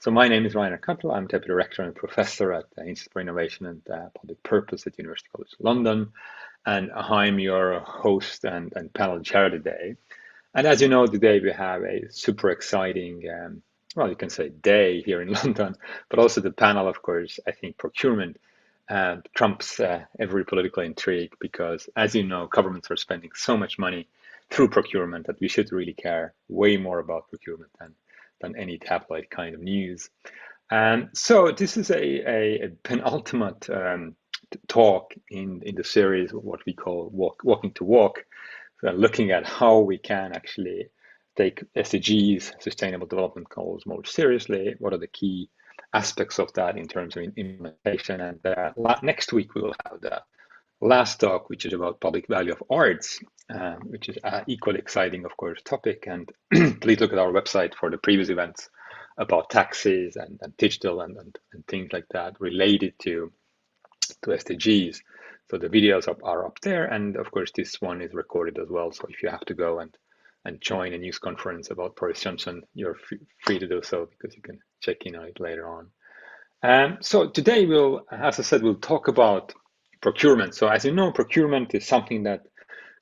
So my name is Kattel. I'm Deputy Director and Professor at the Institute for Innovation and Public Purpose at University College London. And I'm your host and panel chair today. And as you know, today we have a super exciting, well, you can say day here in London, but also the panel, of course, I think procurement trumps every political intrigue because, as you know, governments are spending so much money through procurement that we should really care way more about procurement than any tabloid kind of news. So this is a penultimate talk in the series, what we call Walking to Walk, looking at how we can actually take SDGs, Sustainable Development Goals, more seriously. What are the key aspects of that in terms of implementation? And next week we will have the last talk, which is about public value of arts, which is an equally exciting, of course, topic. And please look at our website for the previous events about taxes and digital and things like that related to SDGs. So the videos are up there, and of course this one is recorded as well. So if you have to go and join a news conference about Boris Johnson, you're free to do so because you can check in on it later on. So today as I said, we'll talk about procurement. So as you know, procurement is something that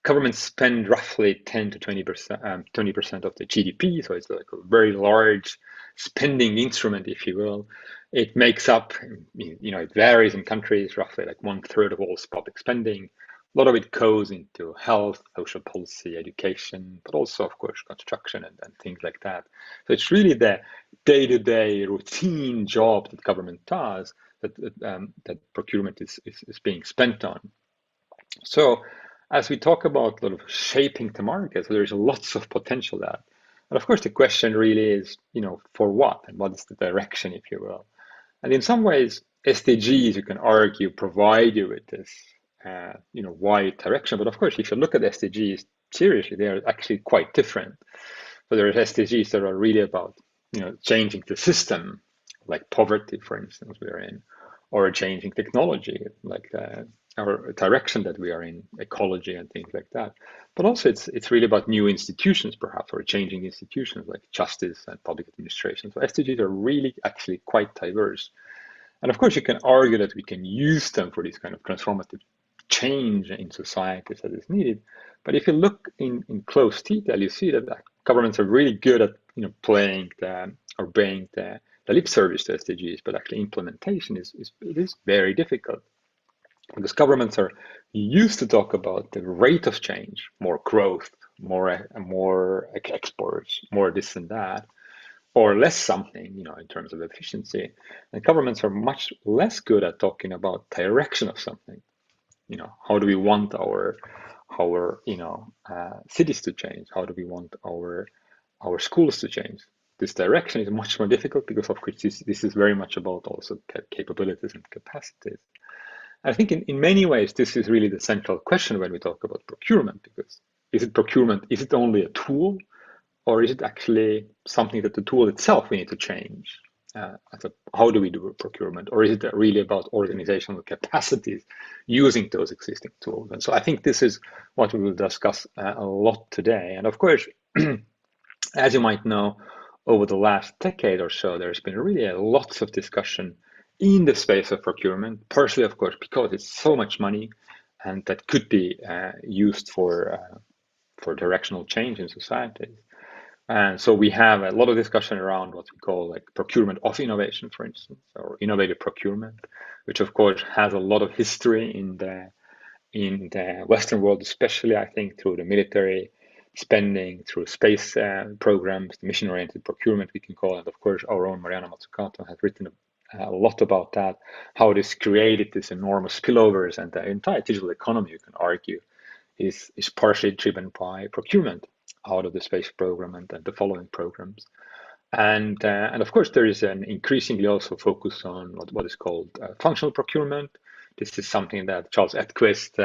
governments spend roughly 10 to 20% of the GDP. So it's like a very large spending instrument, if you will. It makes up, it varies in countries, roughly like 1/3 of all public spending. A lot of it goes into health, social policy, education, but also, of course, construction and things like that. So it's really the day-to-day routine job that government does that procurement is being spent on. So as we talk about sort of shaping the market, so there's lots of potential there. And of course, the question really is, for what and what is the direction, if you will. And in some ways, SDGs, you can argue, provide you with this, wide direction. But of course, if you look at SDGs seriously, they are actually quite different. So there are SDGs that are really about, changing the system, like poverty, for instance, we are in, or changing technology, like our direction that we are in, ecology and things like that. But also it's really about new institutions, perhaps, or changing institutions like justice and public administration. So SDGs are really actually quite diverse. And of course, you can argue that we can use them for this kind of transformative change in societies that is needed. But if you look in close detail, you see that governments are really good at playing obeying the lip service to SDGs, but actually implementation is very difficult because governments are used to talk about the rate of change, more growth, more exports, more this and that, or less something, in terms of efficiency. And governments are much less good at talking about direction of something. How do we want our cities to change? How do we want our schools to change? This direction is much more difficult because, of course, this is very much about also capabilities and capacities. I think in many ways, this is really the central question when we talk about procurement, because is it only a tool, or is it actually something that the tool itself we need to change? How do we do procurement? Or is it really about organizational capacities using those existing tools? And so I think this is what we will discuss a lot today. And of course, as you might know, over the last decade or so, there's been really lots of discussion in the space of procurement, partially, of course, because it's so much money and that could be used for directional change in societies. And so we have a lot of discussion around what we call like procurement of innovation, for instance, or innovative procurement, which of course has a lot of history in the Western world, especially I think through the military spending, through space programs, the mission-oriented procurement we can call it. Of course, our own Mariana Mazzucato has written a lot about that, how it has created this enormous spillovers, and the entire digital economy, you can argue, is partially driven by procurement out of the space program and the following programs. And of course, there is an increasingly also focus on what is called functional procurement. This is something that Charles Edquist,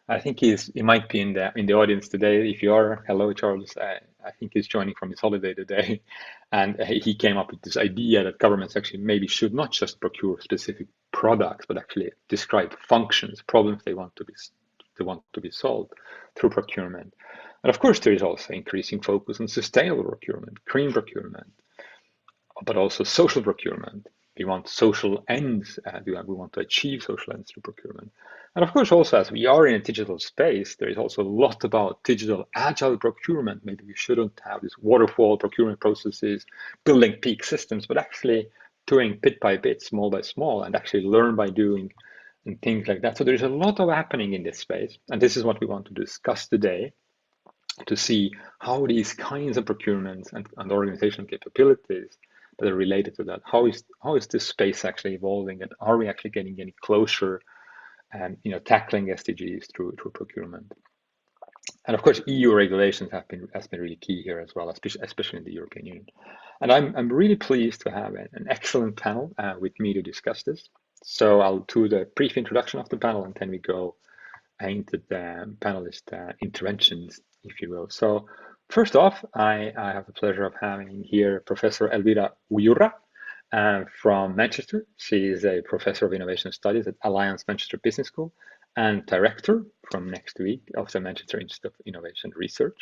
I think he might be in the audience today. If you are, hello, Charles. I think he's joining from his holiday today. And he came up with this idea that governments actually maybe should not just procure specific products, but actually describe functions, problems they want to be solved through procurement. And of course, there is also increasing focus on sustainable procurement, green procurement, but also social procurement. We want social ends. We want to achieve social ends through procurement. And of course, also as we are in a digital space, there is also a lot about digital agile procurement. Maybe we shouldn't have this waterfall procurement processes, building peak systems, but actually doing bit by bit, small by small, and actually learn by doing and things like that. So there's a lot of happening in this space. And this is what we want to discuss today, to see how these kinds of procurements and organizational capabilities that are related to that, how is this space actually evolving, and are we actually getting any closer and tackling SDGs through procurement? And of course, EU regulations has been really key here as well, especially in the European Union. And I'm really pleased to have an excellent panel with me to discuss this. So I'll do the brief introduction of the panel, and then we go into the panelist interventions, if you will. So first off, I have the pleasure of having here Professor Elvira Uyarra from Manchester. She is a professor of innovation studies at Alliance Manchester Business School and director from next week of the Manchester Institute of Innovation Research.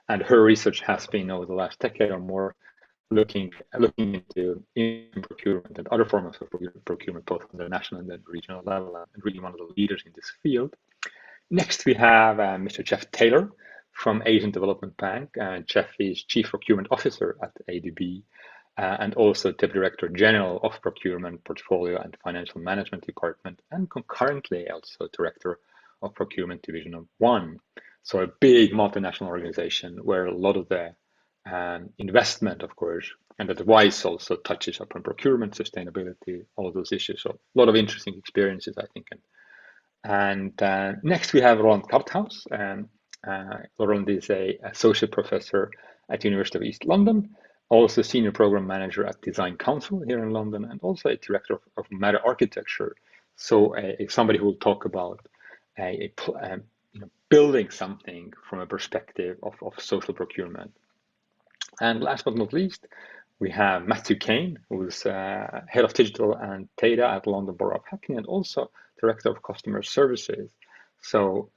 And her research has been over the last decade or more looking into procurement and other forms of procurement, both on the national and the regional level, and really one of the leaders in this field. Next, we have Mr. Jeff Taylor from Asian Development Bank. Jeff is Chief Procurement Officer at ADB and also Deputy Director General of Procurement, Portfolio and Financial Management Department, and concurrently also Director of Procurement Division of One. So a big multinational organization where a lot of the investment, of course, and advice also touches upon procurement, sustainability, all of those issues. So a lot of interesting experiences, I think. And next we have Roland Karthaus. Roland is an associate professor at the University of East London, also senior program manager at Design Council here in London, and also a director of Meta Architecture. So somebody who will talk about building something from a perspective of social procurement. And last but not least, we have Matthew Cain, who's head of digital and data at London Borough of Hackney, and also director of customer services. So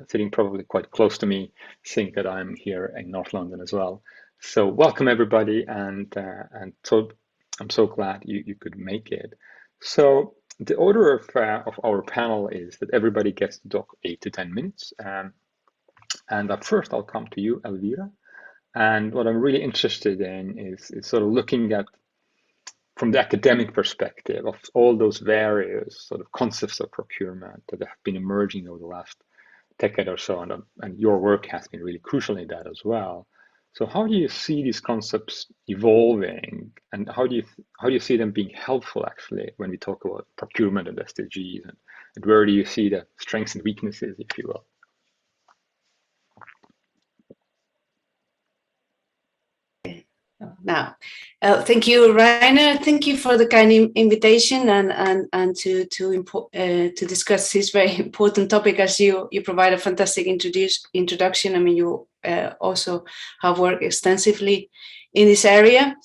sitting probably quite close to me, seeing that I'm here in North London as well. So welcome everybody, and so I'm so glad you could make it. So the order of our panel is that everybody gets to talk 8 to 10 minutes. And at first I'll come to you, Elvira. And what I'm really interested in is sort of looking at, from the academic perspective, of all those various sort of concepts of procurement that have been emerging over the last decade or so, and your work has been really crucial in that as well. So how do you see these concepts evolving, and how do you see them being helpful actually when we talk about procurement and SDGs, and where do you see the strengths and weaknesses, if you will? Now, thank you, Rainer. Thank you for the kind invitation and to discuss this very important topic. As you provide a fantastic introduction. I mean, you also have worked extensively in this area.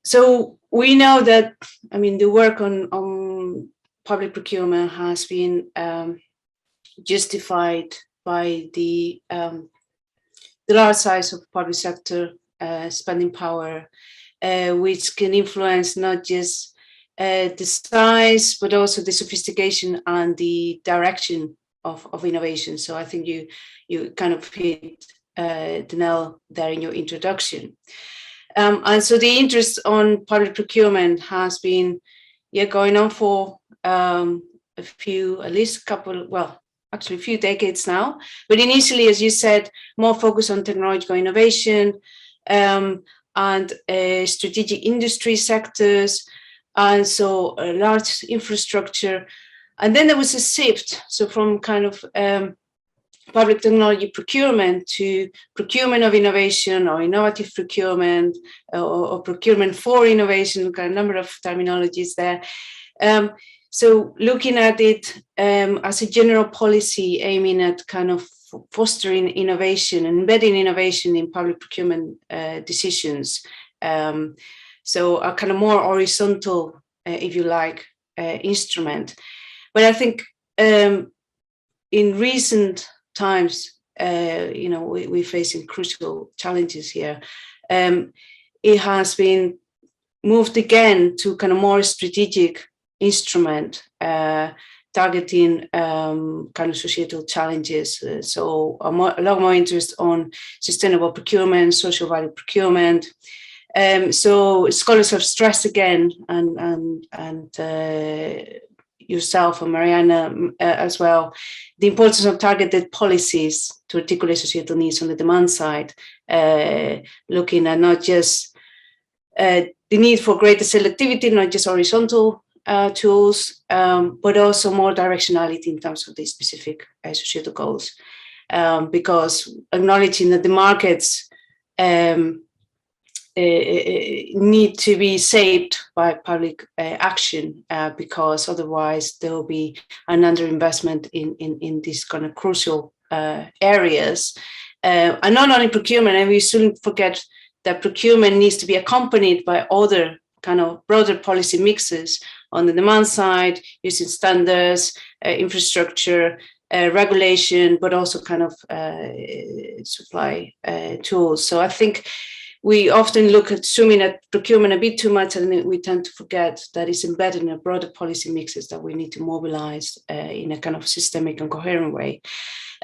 So we know that, I mean, the work on public procurement has been justified by the large size of public sector spending power, which can influence not just the size, but also the sophistication and the direction of innovation. So I think you kind of hit the nail there in your introduction. And so the interest on public procurement has been going on for a few decades now. But initially, as you said, more focus on technological innovation, and strategic industry sectors, and so a large infrastructure. And then there was a shift, so from kind of public technology procurement to procurement of innovation, or innovative procurement, or procurement for innovation, got a number of terminologies there. So looking at it as a general policy aiming at kind of fostering innovation, embedding innovation in public procurement decisions. So a kind of more horizontal, if you like, instrument. But I think in recent times, we're facing crucial challenges here. It has been moved again to kind of more strategic instrument, targeting kind of societal challenges. So a lot more interest on sustainable procurement, social value procurement. So scholars have stressed again, and yourself and Mariana as well, the importance of targeted policies to articulate societal needs on the demand side, looking at not just the need for greater selectivity, not just horizontal tools, but also more directionality in terms of the specific societal goals, because acknowledging that the markets need to be shaped by public action, because otherwise there will be an underinvestment in these kind of crucial areas. And not only procurement, and we shouldn't forget that procurement needs to be accompanied by other kind of broader policy mixes on the demand side, using standards, infrastructure, regulation, but also kind of supply tools. So I think we often look at zooming at procurement a bit too much, and we tend to forget that it's embedded in a broader policy mixes that we need to mobilize in a kind of systemic and coherent way.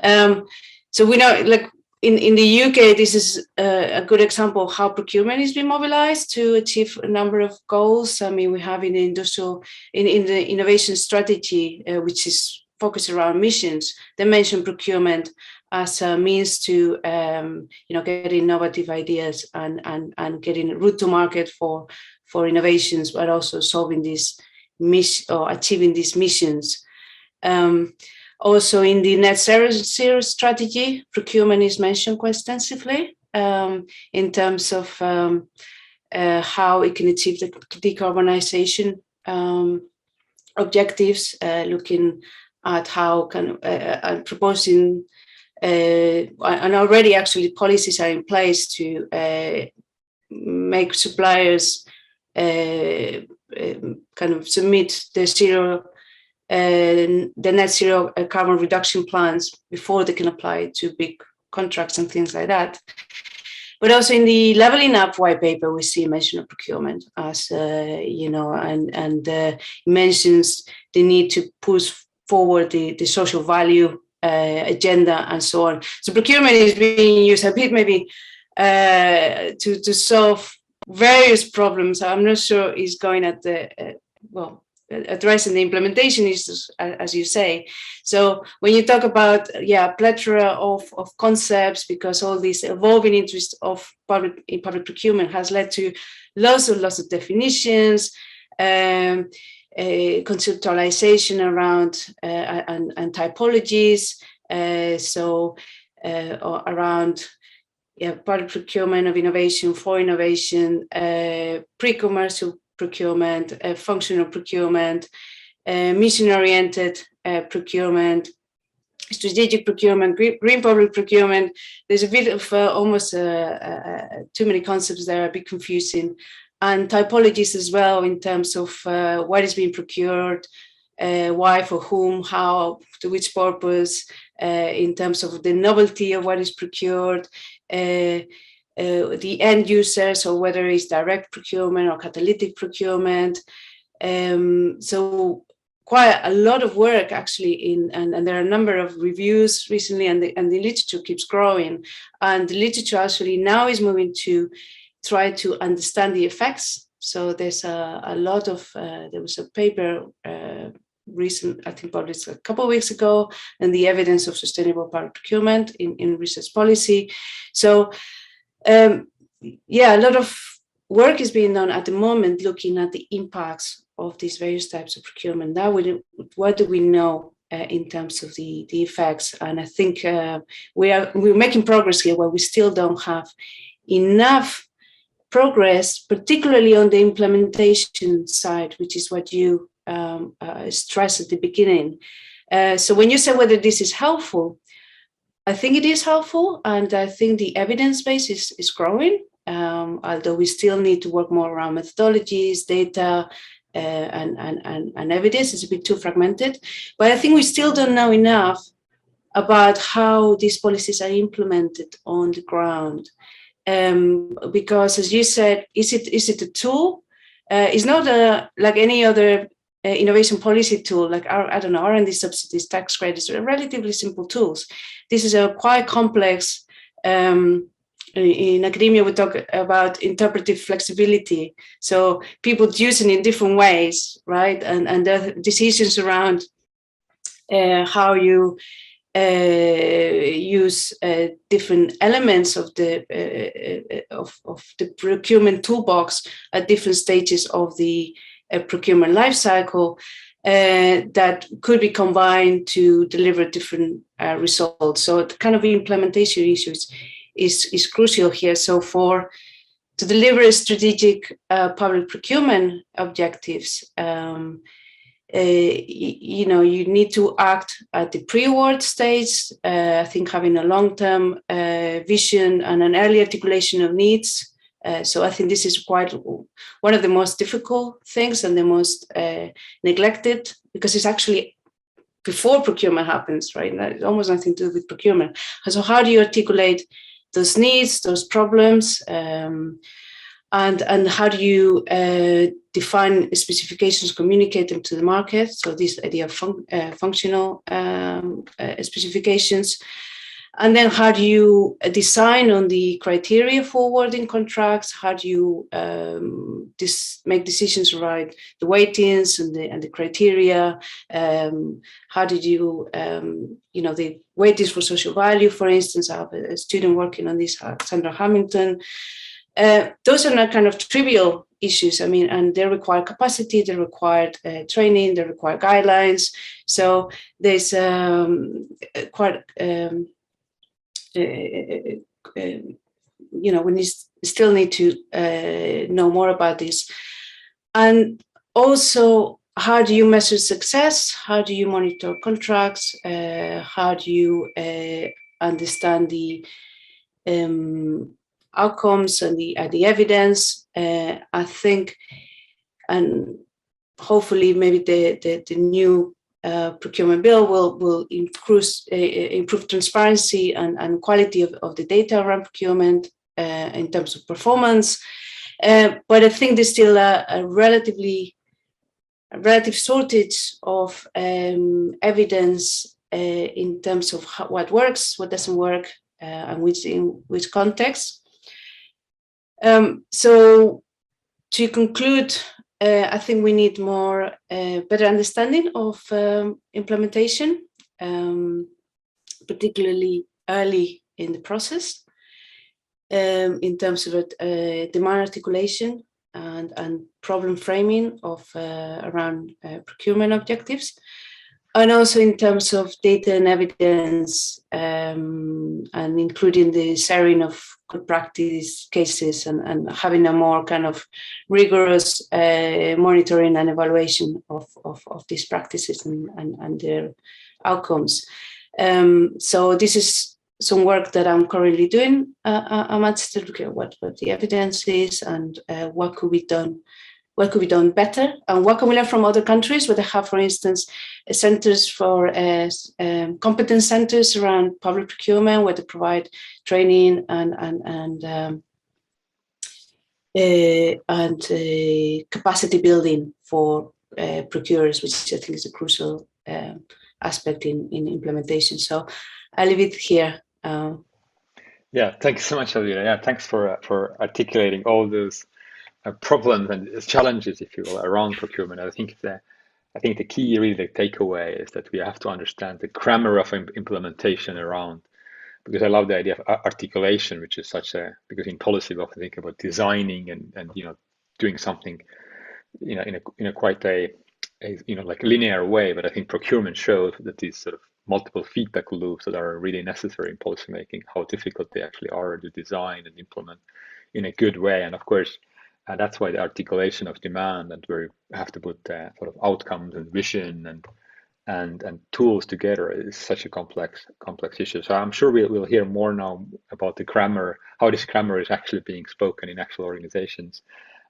So we know, like in the UK, this is a good example of how procurement is being mobilized to achieve a number of goals. I mean, we have in the in the innovation strategy, which is focused around missions, they mention procurement as a means to get innovative ideas and getting a route to market for innovations, but also solving this or achieving these missions. Also in the net zero strategy, procurement is mentioned quite extensively in terms of how it can achieve the decarbonization objectives, looking at how proposing and already actually policies are in place to make suppliers kind of submit the net zero carbon reduction plans before they can apply to big contracts and things like that. But also in the leveling up white paper, we see a mention of procurement as and mentions the need to push forward the social value agenda and so on. So procurement is being used a bit maybe to solve various problems. I'm not sure it's going at the addressing the implementation issues, as you say. So when you talk about plethora of concepts, because all this evolving interest of public procurement has led to lots of definitions, conceptualization around and typologies, around public procurement of innovation, for innovation, pre-commercial procurement, functional procurement, mission-oriented procurement, strategic procurement, green public procurement. There's a bit of almost too many concepts there, a bit confusing. And typologies as well in terms of what is being procured, why, for whom, how, to which purpose, in terms of the novelty of what is procured, the end users, or whether it's direct procurement or catalytic procurement. So quite a lot of work actually and there are a number of reviews recently, and the literature keeps growing. And the literature actually now is moving to try to understand the effects. So there's a lot of, there was a paper recent, I think published a couple of weeks ago, and the evidence of sustainable public procurement in research policy. So a lot of work is being done at the moment looking at the impacts of these various types of procurement. Now, what do we know in terms of the effects? And I think we're making progress here, where we still don't have enough progress, particularly on the implementation side, which is what you stressed at the beginning. So when you say whether this is helpful, I think it is helpful, and I think the evidence base is growing, although we still need to work more around methodologies, data, and evidence. It's a bit too fragmented, but I think we still don't know enough about how these policies are implemented on the ground. Because, as you said, is it a tool is not like any other innovation policy tool, like I don't know, R&D subsidies, tax credits, are relatively simple tools. This is a quite complex. In academia, we talk about interpretive flexibility. So people use it in different ways, right? And the decisions around how you use different elements of the procurement toolbox at different stages of the procurement life cycle that could be combined to deliver different results. So the kind of implementation issues is crucial here. So to deliver strategic public procurement objectives, you need to act at the pre-award stage. I think having a long-term vision and an early articulation of needs. So I think this is quite one of the most difficult things and the most neglected, because it's actually before procurement happens, right? It's almost nothing to do with procurement. So how do you articulate those needs, those problems, and how do you define specifications, communicate them to the market? So this idea of functional specifications. And then how do you design on the criteria for awarding contracts? How do you make decisions around the weightings and the criteria? How did you, the weightings for social value, for instance? I have a student working on this, Sandra Hamilton. Those are not kind of trivial issues. I mean, and they require capacity, they require training, they require guidelines. So there's quite, we still need to know more about this. And also, how do you measure success? How do you monitor contracts? How do you understand the outcomes and the evidence? I think, and hopefully maybe the new procurement bill will improve transparency and quality of the data around procurement in terms of performance. But I think there's still a relative shortage of evidence in terms of what works, what doesn't work, and in which context. So to conclude, I think we need more better understanding of implementation, particularly early in the process, in terms of demand articulation and problem framing of around procurement objectives, and also in terms of data and evidence, and including the sharing of good practice cases and having a more kind of rigorous monitoring and evaluation of these practices and their outcomes. So this is some work that I'm currently doing. I'm still looking at what the evidence is and what could be done better, and what can we learn from other countries where they have, for instance, centers for competence centers around public procurement, where they provide training and capacity building for procurers, which I think is a crucial aspect in implementation. So I'll leave it here. Yeah, thank you so much, Elvira. Yeah, thanks for articulating all those problems and challenges, if you will, around procurement. I think the key, really, the takeaway is that we have to understand the grammar of implementation around, because I love the idea of articulation, which is because in policy we often think about designing and doing something in a quite a like linear way, but I think procurement shows that these sort of multiple feedback loops that are really necessary in policymaking, how difficult they actually are to design and implement in a good way. And of course, that's why the articulation of demand, and where you have to put sort of outcomes and vision and tools together, is such a complex issue. So I'm sure we'll hear more now about the grammar, how this grammar is actually being spoken in actual organizations.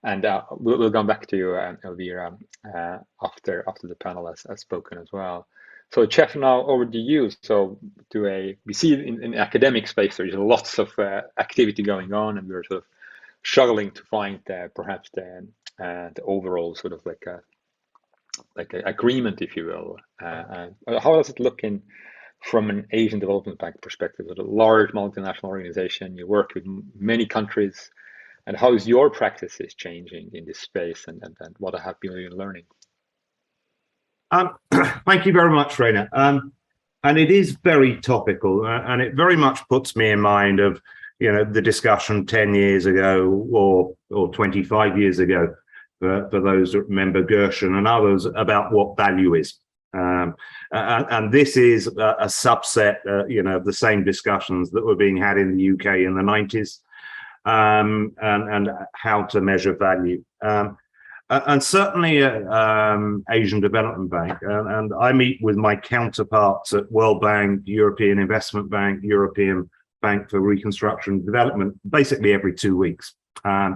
And we'll come back to you, Elvira, after the panel has spoken as well. So Jeff, now over to you. So we see in academic space there is lots of activity going on, and we're sort of struggling to find perhaps the the overall sort of like a agreement, if you will. How does it look from an Asian Development Bank perspective? With a large multinational organization, you work with many countries, and how is your practices changing in this space, and what have you been learning? Thank you very much, Rainer. And it is very topical, and it very much puts me in mind of, the discussion 10 years ago or 25 years ago, for those that remember Gershon and others, about what value is. And this is a subset, of the same discussions that were being had in the UK in the 90s, and how to measure value. And certainly at Asian Development Bank, and I meet with my counterparts at World Bank, European Investment Bank, European Bank for Reconstruction and Development, basically every 2 weeks. And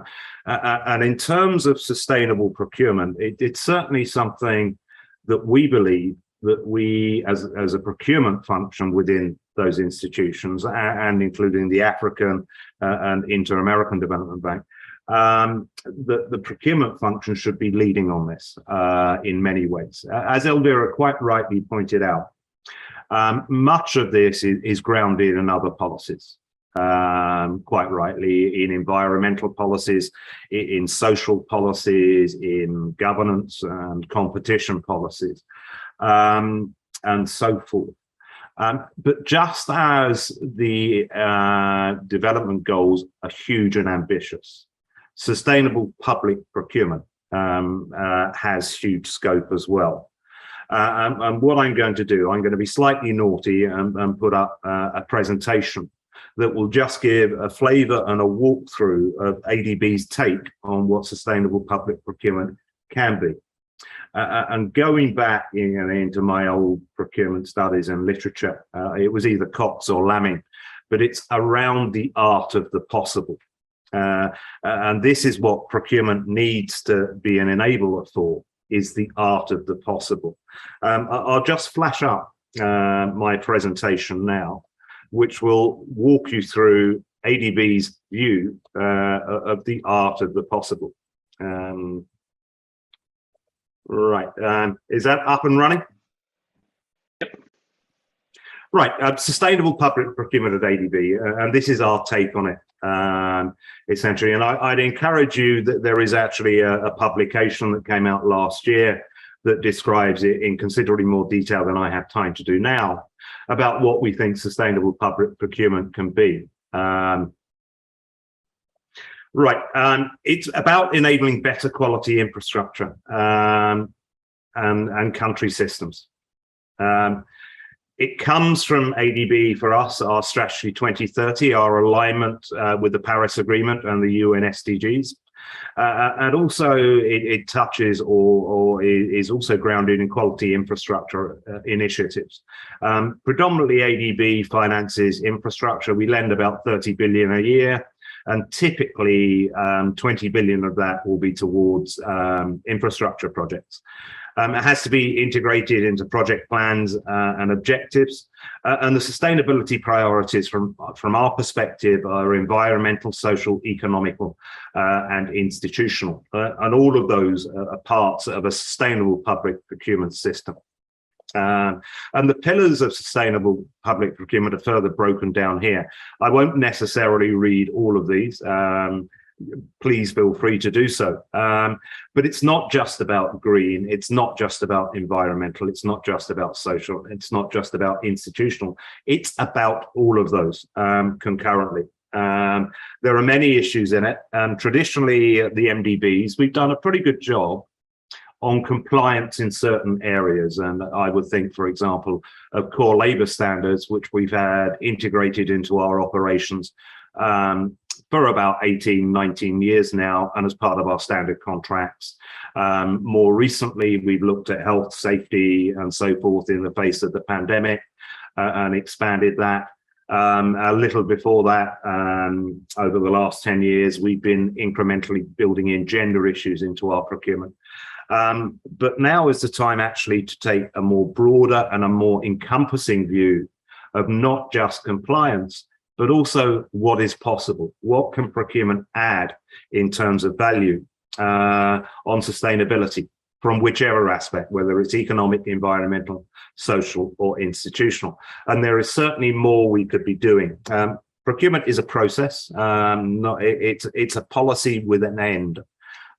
in terms of sustainable procurement, it's certainly something that we believe that we, as a procurement function within those institutions, and including the African and Inter-American Development Bank, the procurement function should be leading on this in many ways. As Elvira quite rightly pointed out, much of this is grounded in other policies, quite rightly, in environmental policies, in social policies, in governance and competition policies, and so forth. But just as the development goals are huge and ambitious, sustainable public procurement has huge scope as well. And what I'm going to do, I'm going to be slightly naughty and put up a presentation that will just give a flavour and a walkthrough of ADB's take on what sustainable public procurement can be. And going back into my old procurement studies and literature, it was either Cox or Lamming, but it's around the art of the possible. And this is what procurement needs to be an enabler for, is the art of the possible. I'll just flash up my presentation now, which will walk you through ADB's view of the art of the possible. Right, is that up and running? Yep. Right, sustainable public procurement at ADB, and this is our take on it, essentially. And I'd encourage you that there is actually a publication that came out last year that describes it in considerably more detail than I have time to do now, about what we think sustainable public procurement can be. It's about enabling better quality infrastructure and country systems. It comes from ADB for us, our strategy 2030, our alignment with the Paris Agreement and the UN SDGs. And also it touches or is also grounded in quality infrastructure initiatives. Predominantly ADB finances infrastructure. We lend about 30 billion a year, and typically 20 billion of that will be towards infrastructure projects. It has to be integrated into project plans and objectives, and the sustainability priorities from our perspective are environmental, social, economical, and institutional, and all of those are parts of a sustainable public procurement system. And the pillars of sustainable public procurement are further broken down here. I won't necessarily read all of these. Please feel free to do so. But it's not just about green, it's not just about environmental, it's not just about social, it's not just about institutional, it's about all of those concurrently. There are many issues in it. Traditionally, at the MDBs, we've done a pretty good job on compliance in certain areas. And I would think, for example, of core labour standards, which we've had integrated into our operations for about 18, 19 years now, and as part of our standard contracts. More recently, we've looked at health, safety, and so forth in the face of the pandemic and expanded that. A little before that, over the last 10 years, we've been incrementally building in gender issues into our procurement. But now is the time actually to take a more broader and a more encompassing view of not just compliance, but also what is possible. What can procurement add in terms of value? on sustainability from whichever aspect, whether it's economic, environmental, social, or institutional. And there is certainly more we could be doing. Procurement is a process. It's a policy with an end.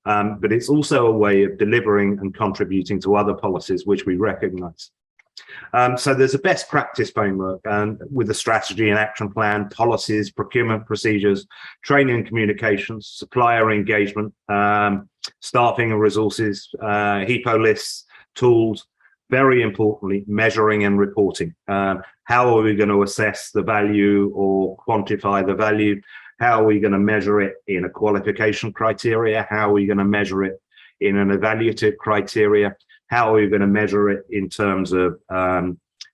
But it's also a way of delivering and contributing to other policies which we recognize. So there's a best practice framework with a strategy and action plan, policies, procurement procedures, training and communications, supplier engagement, staffing and resources, HEPO lists, tools, very importantly, measuring and reporting. How are we going to assess the value or quantify the value? How are we going to measure it in a qualification criteria? How are we going to measure it in an evaluative criteria? How are we going to measure it in terms of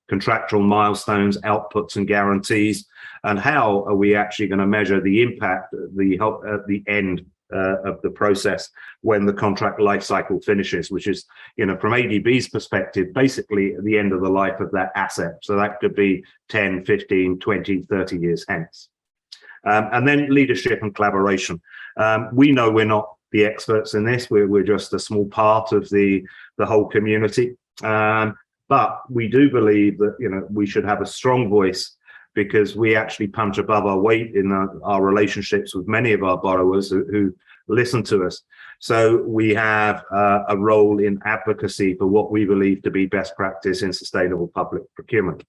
contractual milestones, outputs and guarantees? And how are we actually going to measure the impact at the end of the process when the contract life cycle finishes, which is, from ADB's perspective, basically at the end of the life of that asset. So that could be 10, 15, 20, 30 years hence. And then leadership and collaboration. We know we're not the experts in this. We're just a small part of the whole community. But we do believe that, we should have a strong voice because we actually punch above our weight in our relationships with many of our borrowers who listen to us. So we have a role in advocacy for what we believe to be best practice in sustainable public procurement.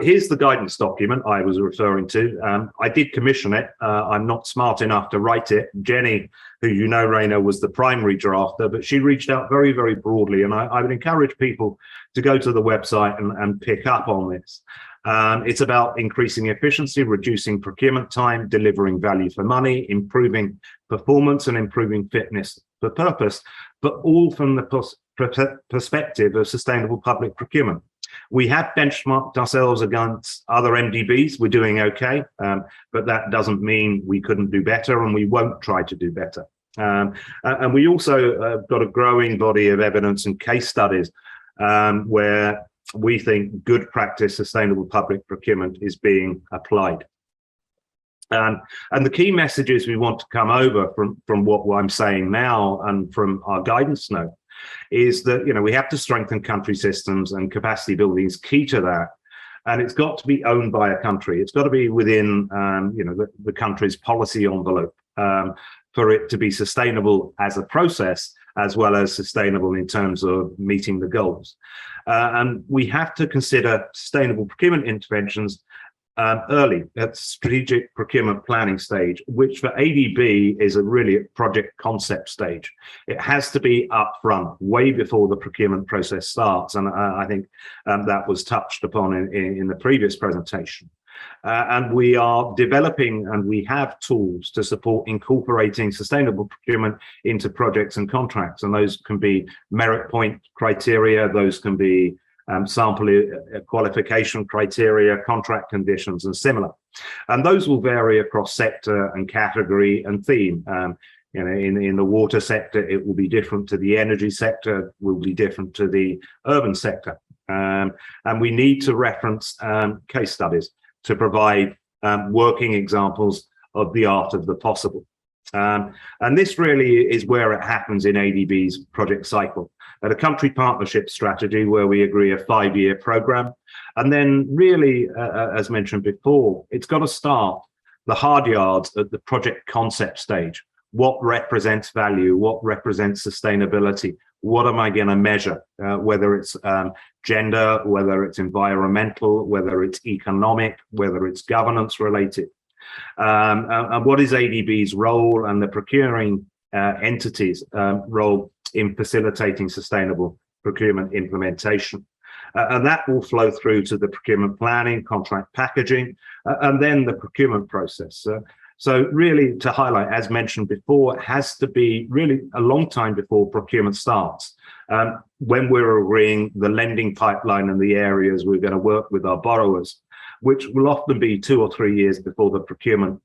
Here's the guidance document I was referring to. I did commission it. I'm not smart enough to write it. Jenny, who you know, Raina, was the primary drafter, but she reached out very, very broadly. And I would encourage people to go to the website and pick up on this. It's about increasing efficiency, reducing procurement time, delivering value for money, improving performance and improving fitness for purpose, but all from the perspective of sustainable public procurement. We have benchmarked ourselves against other MDBs. We're doing okay, but that doesn't mean we couldn't do better, and we won't try to do better. And we also got a growing body of evidence and case studies where we think good practice sustainable public procurement is being applied. And the key messages we want to come over from what I'm saying now and from our guidance note is that, we have to strengthen country systems, and capacity building is key to that. And it's got to be owned by a country. It's got to be within, the country's policy envelope for it to be sustainable as a process, as well as sustainable in terms of meeting the goals. And we have to consider sustainable procurement interventions early at strategic procurement planning stage, which for ADB is really a project concept stage. It has to be upfront, way before the procurement process starts. And I think that was touched upon in the previous presentation. And we are developing, and we have tools to support incorporating sustainable procurement into projects and contracts. And those can be merit point criteria, those can be sample qualification criteria, contract conditions, and similar. And those will vary across sector and category and theme. In the water sector, it will be different to the energy sector, will be different to the urban sector. And we need to reference case studies to provide working examples of the art of the possible. And this really is where it happens in ADB's project cycle. At a country partnership strategy where we agree a 5-year program. And then really, as mentioned before, it's got to start the hard yards at the project concept stage. What represents value? What represents sustainability? What am I going to measure? Whether it's gender, whether it's environmental, whether it's economic, whether it's governance related. And what is ADB's role and the procuring entities' role in facilitating sustainable procurement implementation. And that will flow through to the procurement planning, contract packaging, and then the procurement process. So really, to highlight, as mentioned before, it has to be really a long time before procurement starts. When we're agreeing the lending pipeline and the areas we're going to work with our borrowers, which will often be 2 or 3 years before the procurement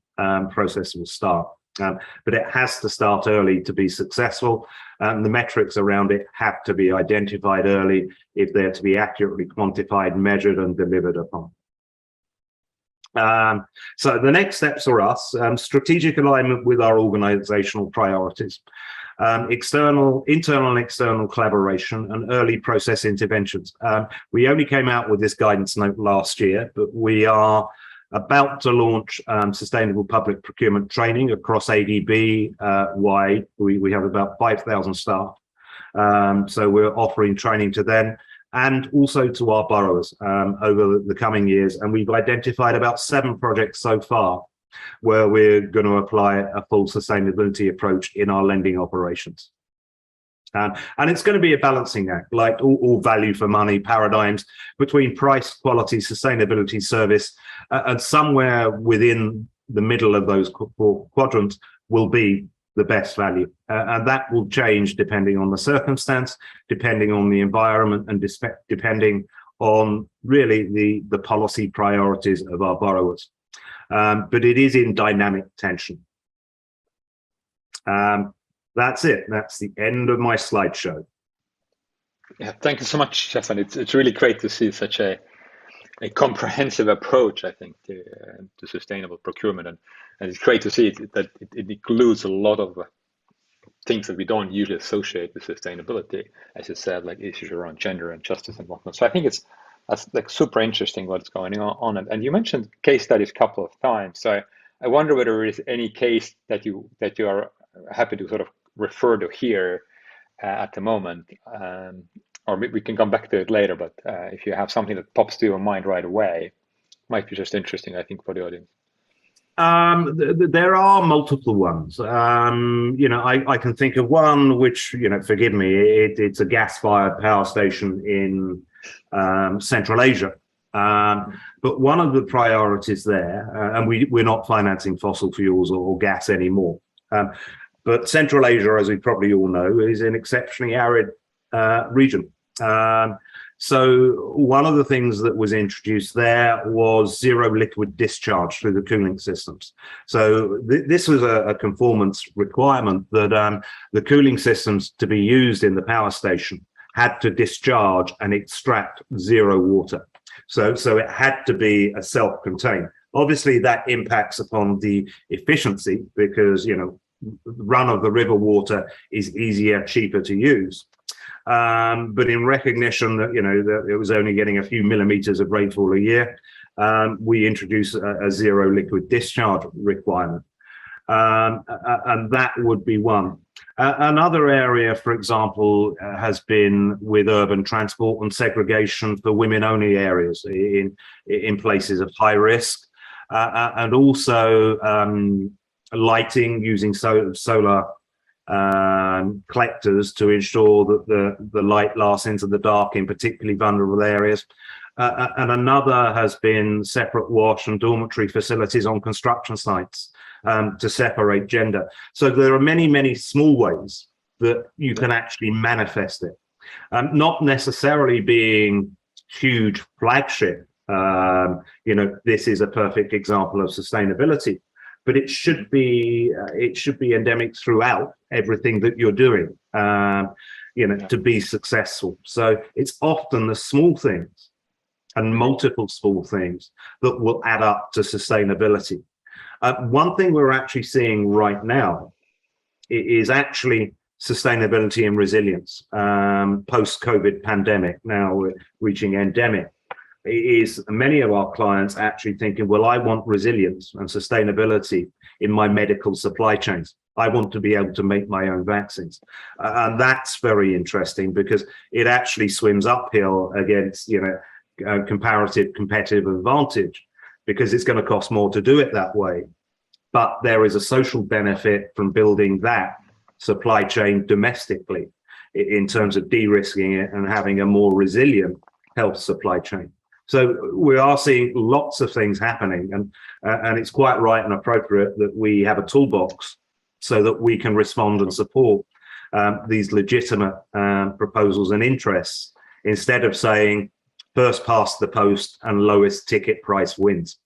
process will start. But it has to start early to be successful. The metrics around it have to be identified early if they're to be accurately quantified, measured, and delivered upon. So the next steps for us, strategic alignment with our organizational priorities, internal and external collaboration, and early process interventions. We only came out with this guidance note last year, but we are about to launch sustainable public procurement training across ADB wide. We have about 5,000 staff. So we're offering training to them and also to our borrowers over the coming years. And we've identified about 7 projects so far where we're going to apply a full sustainability approach in our lending operations. And it's going to be a balancing act, like all value for money paradigms between price, quality, sustainability, service, and somewhere within the middle of those 4 quadrants will be the best value. And that will change depending on the circumstance, depending on the environment, and depending on really the policy priorities of our borrowers. But it is in dynamic tension. That's it. That's the end of my slideshow. Yeah, thank you so much, Stefan. It's really great to see such a comprehensive approach, I think, to sustainable procurement, and it's great to see that it includes a lot of things that we don't usually associate with sustainability, as you said, like issues around gender and justice and whatnot. So I think that's like super interesting what's going on. And you mentioned case studies a couple of times. So I wonder whether there is any case that you are happy to sort of refer to here at the moment, or we can come back to it later. But if you have something that pops to your mind right away, might be just interesting, I think, for the audience. There are multiple ones. I can think of one which, forgive me, it's a gas-fired power station in Central Asia. But one of the priorities there, and we're not financing fossil fuels or gas anymore, but Central Asia, as we probably all know, is an exceptionally arid region. So one of the things that was introduced there was zero liquid discharge through the cooling systems. So this was a conformance requirement that the cooling systems to be used in the power station had to discharge and extract zero water. So it had to be a self-contained. Obviously, that impacts upon the efficiency because, run of the river water is easier, cheaper to use. But in recognition that, that it was only getting a few millimeters of rainfall a year, we introduced a zero liquid discharge requirement. And that would be one. Another area, for example, has been with urban transport and segregation for women-only areas in places of high risk, and also lighting using solar collectors to ensure that the light lasts into the dark in particularly vulnerable areas. And another has been separate wash and dormitory facilities on construction sites to separate gender. So there are many, many small ways that you can actually manifest it. Not necessarily being huge flagship, this is a perfect example of sustainability, but it should be endemic throughout everything that you're doing, to be successful. So it's often the small things and multiple small things that will add up to sustainability. One thing we're actually seeing right now is actually sustainability and resilience post-COVID pandemic. Now we're reaching endemic. Is many of our clients actually thinking, well, I want resilience and sustainability in my medical supply chains. I want to be able to make my own vaccines. And that's very interesting because it actually swims uphill against, comparative competitive advantage, because it's going to cost more to do it that way. But there is a social benefit from building that supply chain domestically in terms of de-risking it and having a more resilient health supply chain. So we are seeing lots of things happening, and it's quite right and appropriate that we have a toolbox so that we can respond and support these legitimate proposals and interests, instead of saying first past the post and lowest ticket price wins,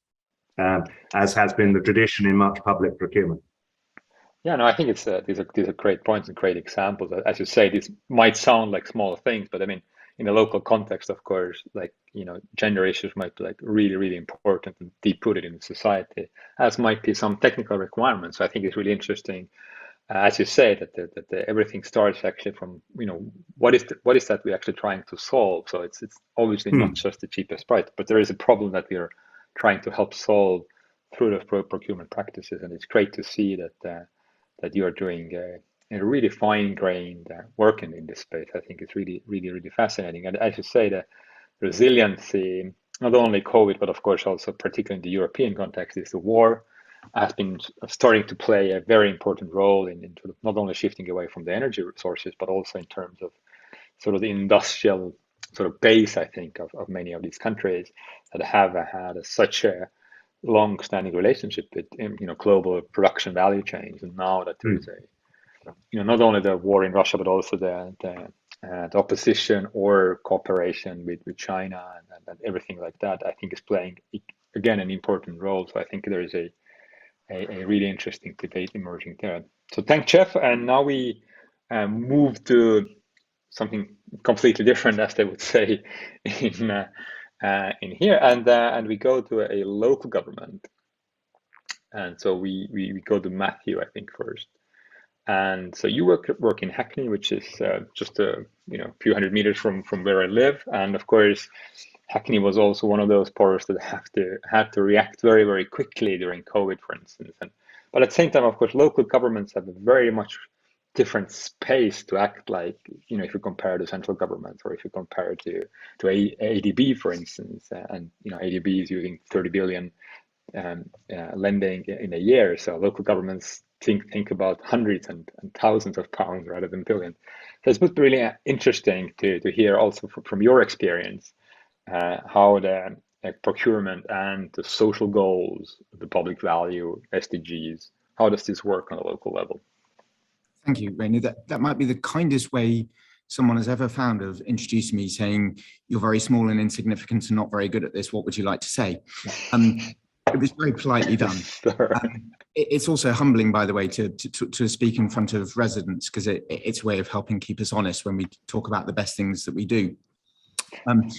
as has been the tradition in much public procurement. Yeah, no, I think these are great points and great examples. As you say, these might sound like small things, but I mean, in a local context, of course, like, gender issues might be like really, really important and deep rooted in society, as might be some technical requirements. So I think it's really interesting, as you say, that everything starts actually from, what is that we're actually trying to solve. So it's obviously not just the cheapest price, but there is a problem that we are trying to help solve through the procurement practices. And it's great to see that you are doing a really fine-grained work in this space. I think it's really, really, really fascinating. And as you say, the resiliency, not only COVID, but of course also particularly in the European context, is the war has been starting to play a very important role in sort of not only shifting away from the energy resources, but also in terms of sort of the industrial sort of base, I think, of many of these countries that have had such a long-standing relationship with, global production value chains. And now that there is not only the war in Russia, but also the opposition or cooperation with China and everything like that, I think is playing, again, an important role. So I think there is a really interesting debate emerging there. So thanks, Jeff. And now we move to something completely different, as they would say in here, and we go to a local government. And so we go to Matthew, I think, first. And so you work in Hackney, which is just a few hundred meters from where I live. And of course, Hackney was also one of those boroughs that had to react very, very quickly during COVID, for instance. But at the same time, of course, local governments have a very much different space to act like, if you compare to central government, or if you compare to ADB, for instance. And ADB is using 30 billion lending in a year. So local governments think about hundreds and thousands of pounds rather than billions. So it's really interesting to hear also from your experience how the procurement and the social goals, the public value, SDGs, how does this work on a local level? Thank you, Rainer. That might be the kindest way someone has ever found of introducing me, saying, you're very small and insignificant and not very good at this. What would you like to say? It was very politely done. Sure. It's also humbling, by the way, to speak in front of residents, because it's a way of helping keep us honest when we talk about the best things that we do. And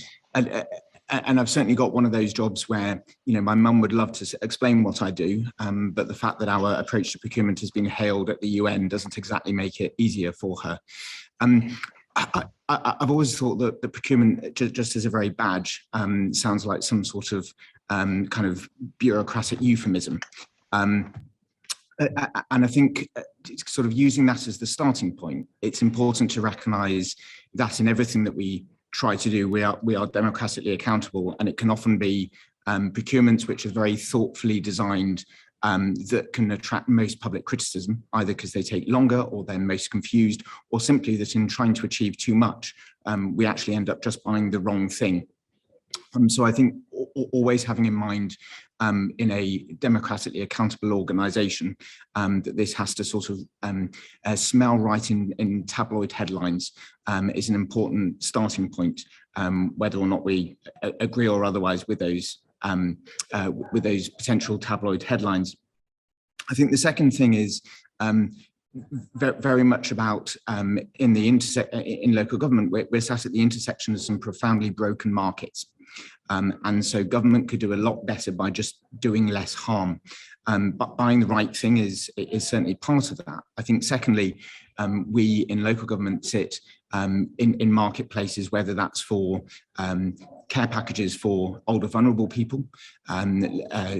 I've certainly got one of those jobs where, my mum would love to explain what I do, but the fact that our approach to procurement has been hailed at the UN doesn't exactly make it easier for her. I've always thought that the procurement, just as a very badge, sounds like some sort of kind of bureaucratic euphemism. And I think sort of using that as the starting point, it's important to recognise that in everything that we try to do, we are democratically accountable, and it can often be procurements which are very thoughtfully designed that can attract most public criticism, either because they take longer or they're most confused, or simply that in trying to achieve too much, we actually end up just buying the wrong thing. So I think always having in mind in a democratically accountable organisation that this has to sort of smell right in tabloid headlines is an important starting point, whether or not we agree or otherwise with those potential tabloid headlines. I think the second thing is very much about in local government, we're sat at the intersection of some profoundly broken markets. And so government could do a lot better by just doing less harm. But buying the right thing is certainly part of that. I think secondly, we in local government sit in marketplaces, whether that's for care packages for older vulnerable people,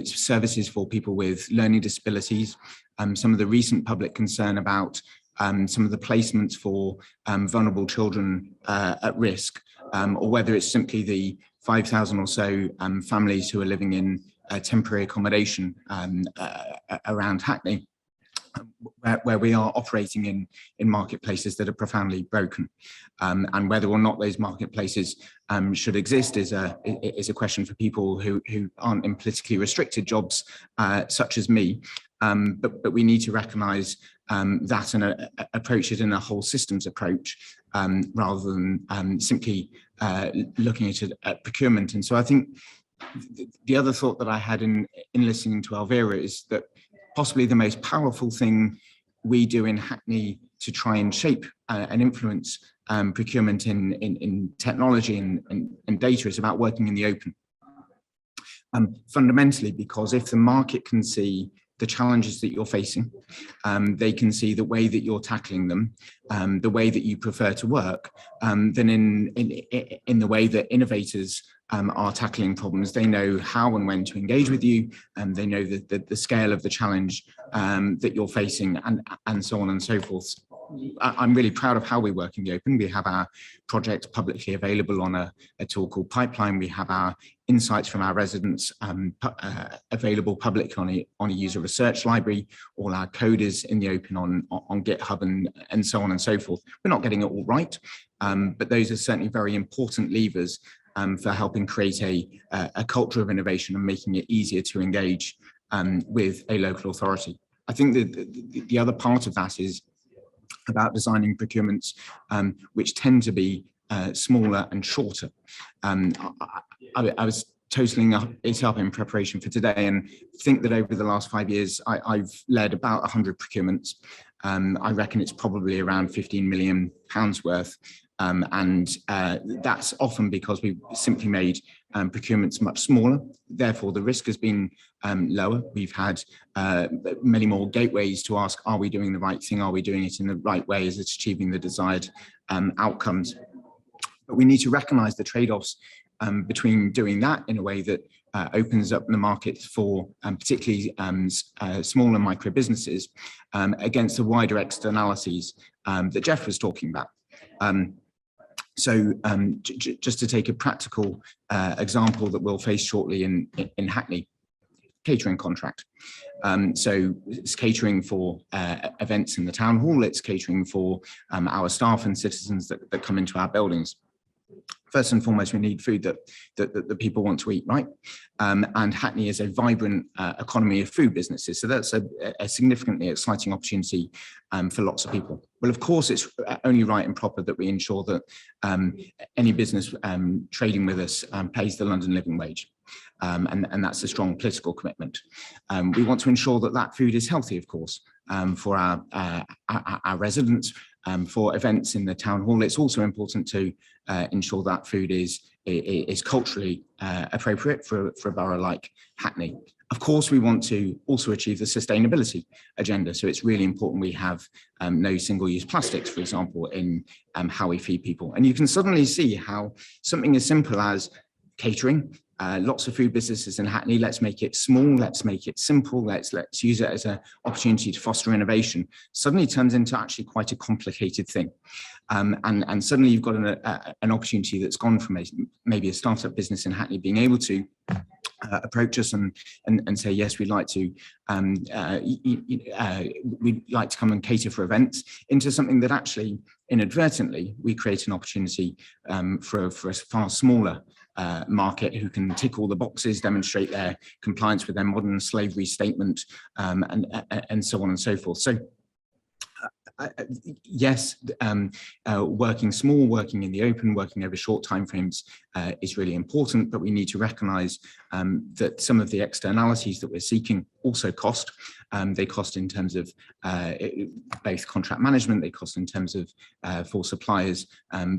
services for people with learning disabilities, some of the recent public concern about some of the placements for vulnerable children at risk, or whether it's simply the 5,000 or so families who are living in temporary accommodation around Hackney, where we are operating in marketplaces that are profoundly broken, and whether or not those marketplaces should exist is a question for people who aren't in politically restricted jobs such as me. But we need to recognise that and approach it in a whole systems approach rather than simply looking at procurement. And so I think the other thought that I had in listening to Elvira is that possibly the most powerful thing we do in Hackney to try and shape and influence procurement in technology and data is about working in the open. Fundamentally, because if the market can see the challenges that you're facing, they can see the way that you're tackling them, the way that you prefer to work, then in the way that innovators are tackling problems, they know how and when to engage with you, and they know the scale of the challenge that you're facing, and so on and so forth. I'm really proud of how we work in the open. We have our projects publicly available on a tool called Pipeline. We have our insights from our residents available publicly on a user research library. All our code is in the open on GitHub and so on and so forth. We're not getting it all right, but those are certainly very important levers for helping create a culture of innovation and making it easier to engage with a local authority. I think that the other part of that is about designing procurements which tend to be smaller and shorter. I was totaling it up in preparation for today, and think that over the last 5 years, I've led about 100 procurements. I reckon it's probably around £15 million worth. And that's often because we've simply made procurements much smaller. Therefore, the risk has been lower. We've had many more gateways to ask, are we doing the right thing? Are we doing it in the right way? Is it achieving the desired outcomes? But we need to recognize the trade-offs between doing that in a way that opens up the market for particularly small and micro businesses against the wider externalities that Jeff was talking about. So just to take a practical example that we'll face shortly in Hackney, catering contract. So it's catering for events in the town hall, it's catering for our staff and citizens that come into our buildings. First and foremost, we need food that the people want to eat, right? And Hackney is a vibrant economy of food businesses. So that's a significantly exciting opportunity for lots of people. Well, of course, it's only right and proper that we ensure that any business trading with us pays the London living wage. And that's a strong political commitment. We want to ensure that that food is healthy, of course, for our residents, for events in the town hall. It's also important to ensure that food is culturally appropriate for a borough like Hackney. Of course, we want to also achieve the sustainability agenda. So it's really important we have no single-use plastics, for example, in how we feed people. And you can suddenly see how something as simple as catering, lots of food businesses in Hackney, let's make it small, let's make it simple, let's use it as an opportunity to foster innovation, suddenly turns into actually quite a complicated thing. And suddenly you've got an opportunity that's gone from maybe a startup business in Hackney being able to approach us and say, yes, we'd like to come and cater for events, into something that actually inadvertently we create an opportunity for a far smaller market who can tick all the boxes, demonstrate their compliance with their modern slavery statement, and so on and so forth. So yes, working small, working in the open, working over short timeframes is really important, but we need to recognise that some of the externalities that we're seeking also cost. They cost in terms of both contract management, they cost in terms of for suppliers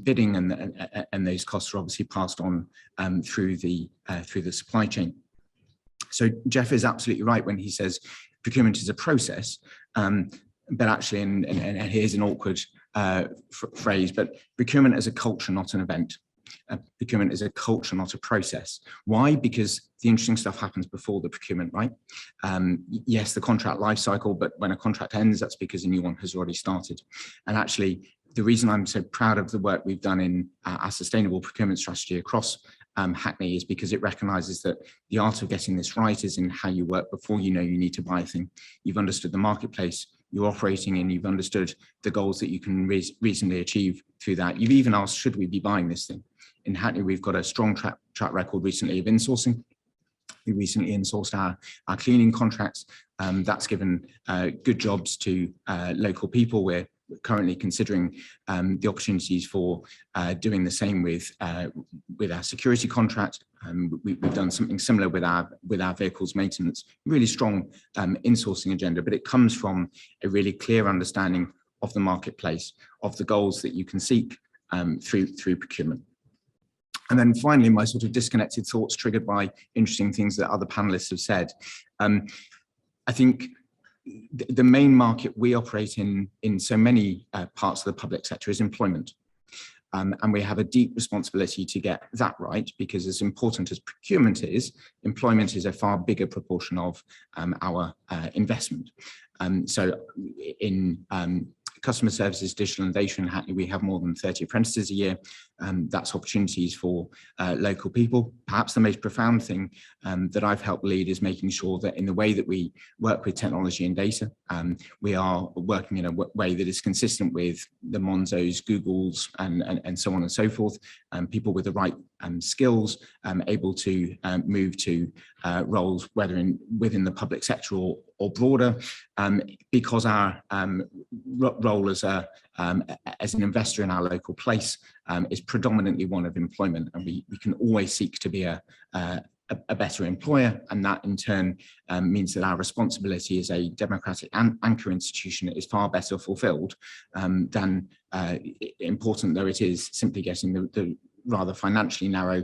bidding, and those costs are obviously passed on through the supply chain. So Jeff is absolutely right when he says procurement is a process. But actually, and here's an awkward phrase, but procurement is a culture, not an event. Procurement is a culture, not a process. Why? Because the interesting stuff happens before the procurement, right? Yes, the contract life cycle, but when a contract ends, that's because a new one has already started. And actually, the reason I'm so proud of the work we've done in our sustainable procurement strategy across Hackney is because it recognises that the art of getting this right is in how you work before you know you need to buy a thing. You've understood the marketplace you're operating in, you've understood the goals that you can reasonably achieve through that. You've even asked, should we be buying this thing? In Hackney, we've got a strong track record recently of insourcing. We recently insourced our cleaning contracts. That's given good jobs to local people. We're currently considering the opportunities for doing the same with our security contract. We've done something similar with our vehicles maintenance. Really strong insourcing agenda, but it comes from a really clear understanding of the marketplace, of the goals that you can seek, through procurement. And then finally, my sort of disconnected thoughts triggered by interesting things that other panelists have said. I think the main market we operate in so many parts of the public sector is employment. And we have a deep responsibility to get that right, because as important as procurement is, employment is a far bigger proportion of our investment. So in customer services, digital innovation in Hackney, we have more than 30 apprentices a year. That's opportunities for local people. Perhaps the most profound thing that I've helped lead is making sure that in the way that we work with technology and data, we are working in a way that is consistent with the Monzos, Googles, and so on and so forth. People with the right skills able to move to roles, whether within the public sector or broader, because our role as an investor in our local place is predominantly one of employment, and we can always seek to be a better employer, and that in turn means that our responsibility as a democratic anchor institution is far better fulfilled than, important though it is, simply getting the rather financially narrow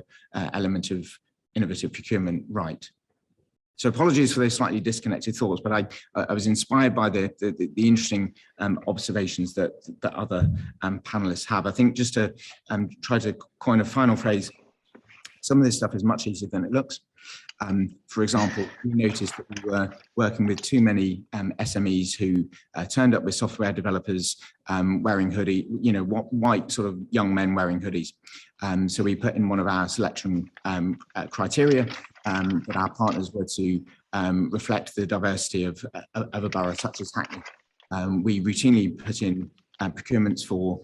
element of innovative procurement right. So apologies for those slightly disconnected thoughts, but I was inspired by the interesting observations that other panelists have. I think just to try to coin a final phrase, some of this stuff is much easier than it looks. For example, we noticed that we were working with too many SMEs who turned up with software developers wearing hoodie, white sort of young men wearing hoodies. So we put in one of our selection criteria that our partners were to reflect the diversity of a borough such as Hackney. We routinely put in procurements for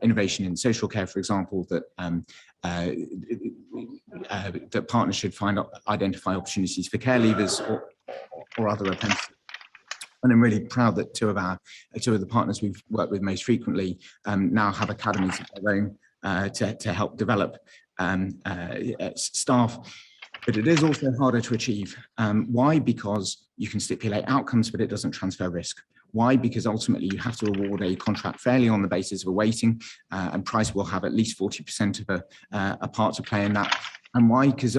innovation in social care, for example, that that partners should identify opportunities for care leavers or other apprentices. And I'm really proud that two of the partners we've worked with most frequently now have academies of their own to help develop staff. But it is also harder to achieve. Why? Because you can stipulate outcomes, but it doesn't transfer risk. Why? Because ultimately you have to award a contract fairly on the basis of a weighting, and price will have at least 40% of a part to play in that. And why? Because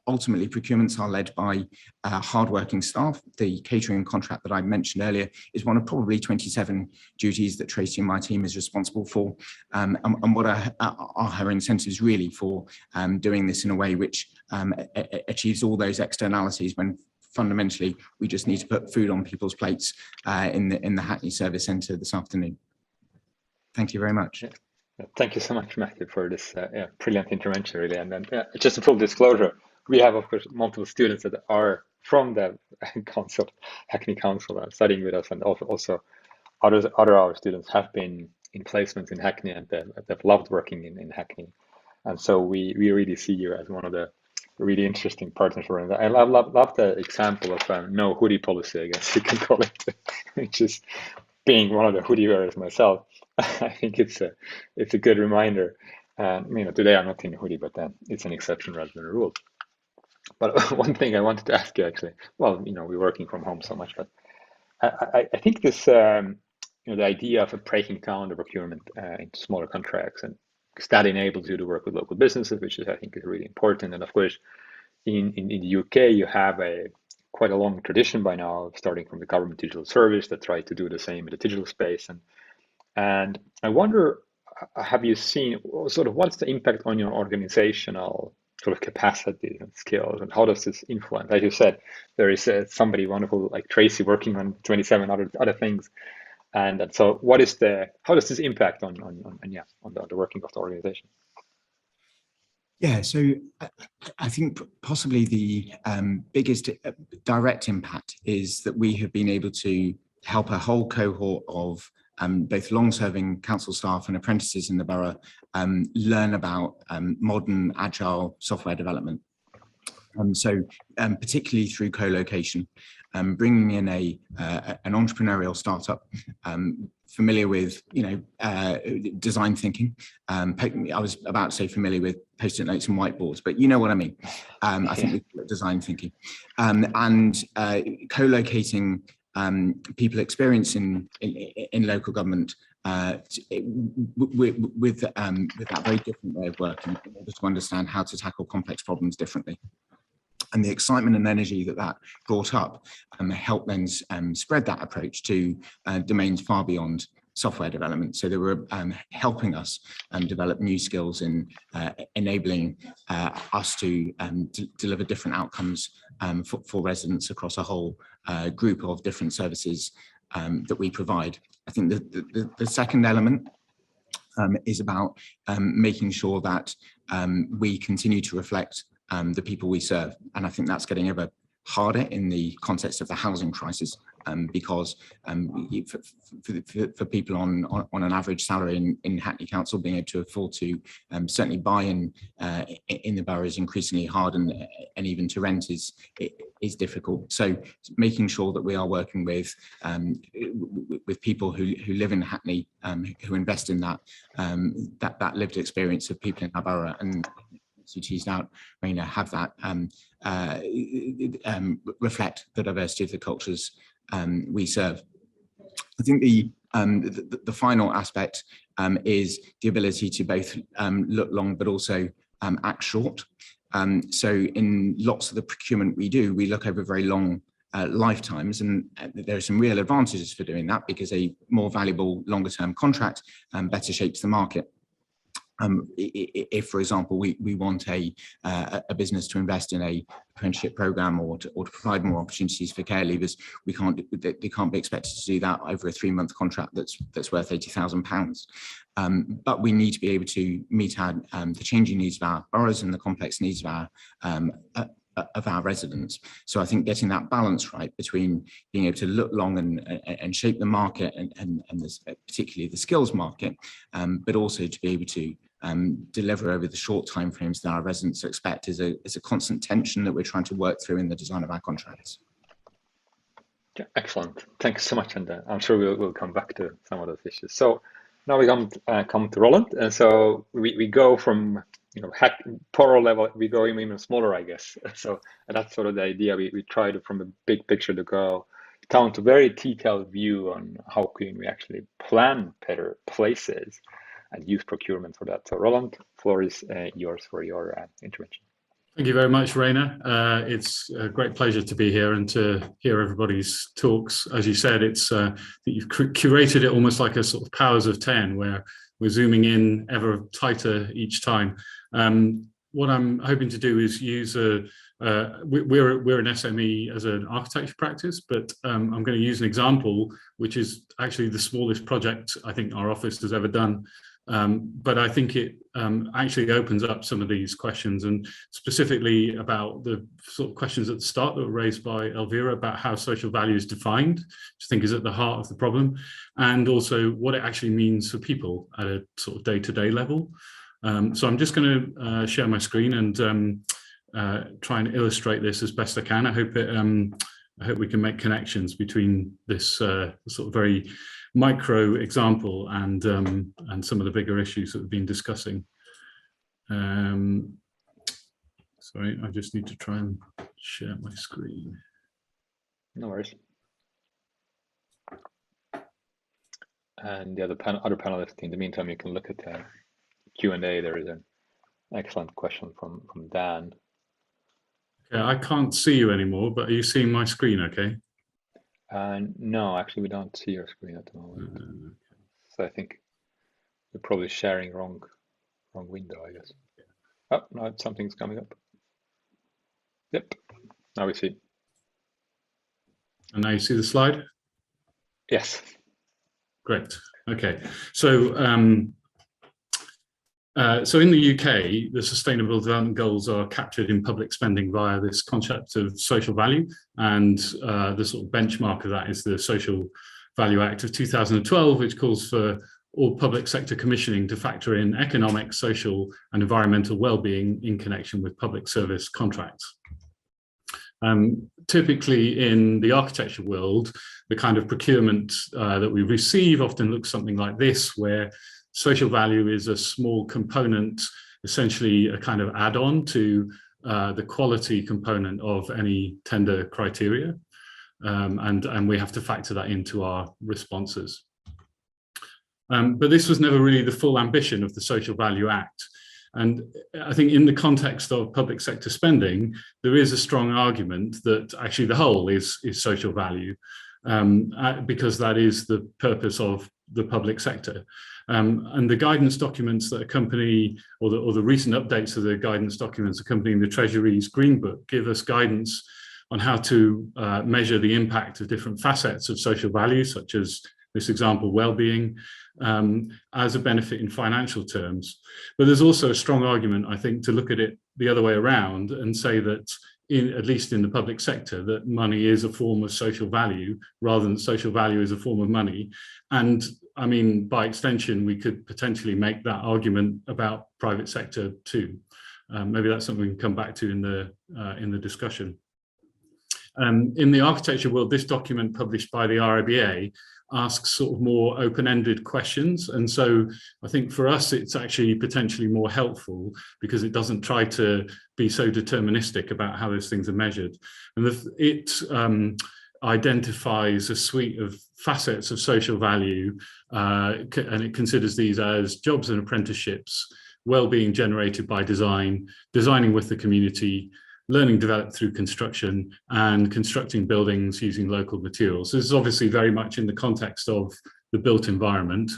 ultimately procurements are led by hardworking staff. The catering contract that I mentioned earlier is one of probably 27 duties that Tracy and my team is responsible for. And what are her incentives really for doing this in a way which achieves all those externalities, when fundamentally we just need to put food on people's plates in the Hackney Service Centre this afternoon. Thank you very much. Thank you so much, Matthew, for this brilliant intervention, really. And then just a full disclosure, we have, of course, multiple students that are from the council, Hackney Council, studying with us, and also other of our students have been in placements in Hackney, and they've loved working in Hackney. And so we really see you as one of the really interesting partners for it. I love the example of no hoodie policy, I guess you can call it, which is, being one of the hoodie wearers myself, I think it's a good reminder. Today I'm not in a hoodie, but it's an exception rather than a rule. But one thing I wanted to ask you, actually, well, we're working from home so much, but I think this, the idea of breaking down the procurement into smaller contracts, and because that enables you to work with local businesses, which I think is really important. And of course, in the UK, you have quite a long tradition by now, starting from the government digital service that tried to do the same in the digital space. And I wonder, have you seen sort of what's the impact on your organizational sort of capacity and skills, and how does this influence? As you said, there is somebody wonderful like Tracy working on 27 other things. And so how does this impact on the working of the organization? Yeah, so I think possibly the biggest direct impact is that we have been able to help a whole cohort of both long-serving council staff and apprentices in the borough learn about modern agile software development. So particularly through co-location, bringing in an entrepreneurial startup familiar with design thinking. I was about to say familiar with post-it notes and whiteboards, but you know what I mean. I think we call it design thinking, and co-locating people experience in local government with that very different way of working in order to understand how to tackle complex problems differently. And the excitement and energy that brought up helped then spread that approach to domains far beyond software development. So they were helping us develop new skills in enabling us to deliver different outcomes for residents across a whole group of different services that we provide. I think the second element is about making sure that we continue to reflect the people we serve. And I think that's getting ever harder in the context of the housing crisis, because for people on an average salary in Hackney Council, being able to afford to certainly buy in the borough is increasingly hard, and even to rent is difficult. So making sure that we are working with people who live in Hackney, who invest in that lived experience of people in our borough, and you teased out, Raina, have that reflect the diversity of the cultures we serve. I think the final aspect is the ability to both look long but also act short. So in lots of the procurement we do, we look over very long lifetimes, and there are some real advantages for doing that, because a more valuable longer term contract better shapes the market. If, for example, we want a business to invest in a apprenticeship program or to provide more opportunities for care leavers, they can't be expected to do that over a 3-month contract that's worth £80,000. But we need to be able to meet the changing needs of our boroughs and the complex needs of our residents. So I think getting that balance right between being able to look long and shape the market and particularly the skills market, but also to be able to deliver over the short timeframes that our residents expect is a constant tension that we're trying to work through in the design of our contracts. Yeah, excellent. Thanks so much, and I'm sure we'll come back to some of those issues. So now we come to Roland, and so we go from Borough level, we go even smaller, I guess. So that's sort of the idea. We try to, from a big picture, to go down to very detailed view on how can we actually plan better places and use procurement for that. So Roland, floor is yours for your intervention. Thank you very much, Raina. It's a great pleasure to be here and to hear everybody's talks. As you said, it's that you've curated it almost like a sort of powers of 10, where we're zooming in ever tighter each time. What I'm hoping to do is use we're an SME as an architecture practice, but I'm going to use an example which is actually the smallest project I think our office has ever done. But I think it actually opens up some of these questions, and specifically about the sort of questions at the start that were raised by Elvira about how social value is defined, which I think is at the heart of the problem, and also what it actually means for people at a sort of day-to-day level. So I'm just going to share my screen and try and illustrate this as best I can. I hope we can make connections between this sort of very micro example and some of the bigger issues that we've been discussing. Sorry, I just need to try and share my screen. No worries. And the other panelists, in the meantime, you can look at the Q&A. There is an excellent question from Dan. Okay, I can't see you anymore, but are you seeing my screen okay? No, actually, we don't see your screen at the moment. So I think you're probably sharing wrong window, I guess. Oh, no, something's coming up. Yep, now we see. And now you see the slide? Yes. Great. Okay. So, so in the UK, the Sustainable Development Goals are captured in public spending via this concept of social value, and the sort of benchmark of that is the Social Value Act of 2012, which calls for all public sector commissioning to factor in economic, social, and environmental well-being in connection with public service contracts. Typically in the architecture world, the kind of procurement that we receive often looks something like this, where social value is a small component, essentially a kind of add-on to the quality component of any tender criteria. And we have to factor that into our responses. But this was never really the full ambition of the Social Value Act. And I think in the context of public sector spending, there is a strong argument that actually the whole is social value, because that is the purpose of the public sector. And the guidance documents that accompany, or the recent updates of the guidance documents accompanying the Treasury's Green Book, give us guidance on how to measure the impact of different facets of social value, such as this example, well-being, as a benefit in financial terms. But there's also a strong argument, I think, to look at it the other way around and say that, at least in the public sector, that money is a form of social value rather than social value is a form of money. And I mean, by extension, we could potentially make that argument about private sector too. Maybe that's something we can come back to in the discussion. In the architecture world, this document published by the RIBA asks sort of more open-ended questions. And so I think for us, it's actually potentially more helpful because it doesn't try to be so deterministic about how those things are measured. And it identifies a suite of facets of social value, and it considers these as jobs and apprenticeships, well-being generated by design, designing with the community, learning developed through construction, and constructing buildings using local materials. So this is obviously very much in the context of the built environment.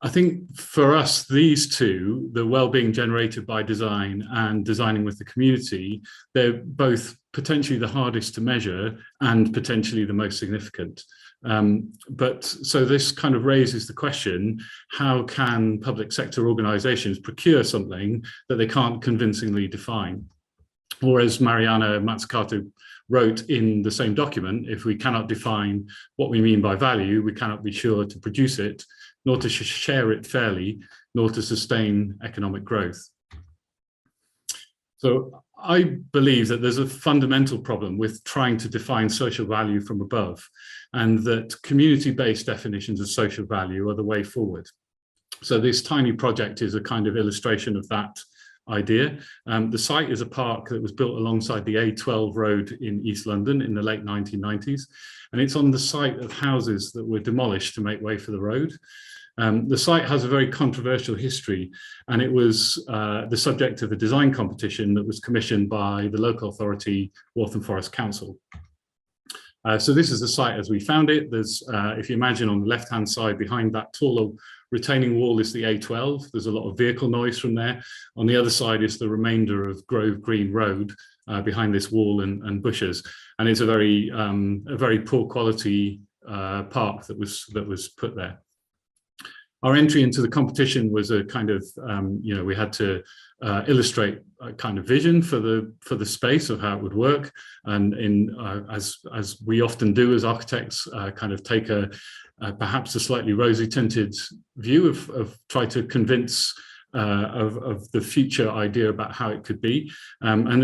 I think for us, these two, the well-being generated by design and designing with the community, they're both potentially the hardest to measure and potentially the most significant. But so this kind of raises the question, how can public sector organizations procure something that they can't convincingly define? Or as Mariana Mazzucato wrote in the same document, if we cannot define what we mean by value, we cannot be sure to produce it, nor to share it fairly, nor to sustain economic growth. So I believe that there's a fundamental problem with trying to define social value from above, and that community-based definitions of social value are the way forward. So this tiny project is a kind of illustration of that idea. The site is a park that was built alongside the A12 road in East London in the late 1990s, and it's on the site of houses that were demolished to make way for the road. The site has a very controversial history, and it was the subject of a design competition that was commissioned by the local authority, Waltham Forest Council. So this is the site as we found it. There's, if you imagine on the left-hand side behind that taller retaining wall is the A12. There's a lot of vehicle noise from there. On the other side is the remainder of Grove Green Road behind this wall and bushes. And it's a very poor quality park that was put there. Our entry into the competition was a kind of, we had to illustrate a kind of vision for the space of how it would work, and as we often do as architects, kind of take perhaps a slightly rosy tinted view of try to convince of the future idea about how it could be. And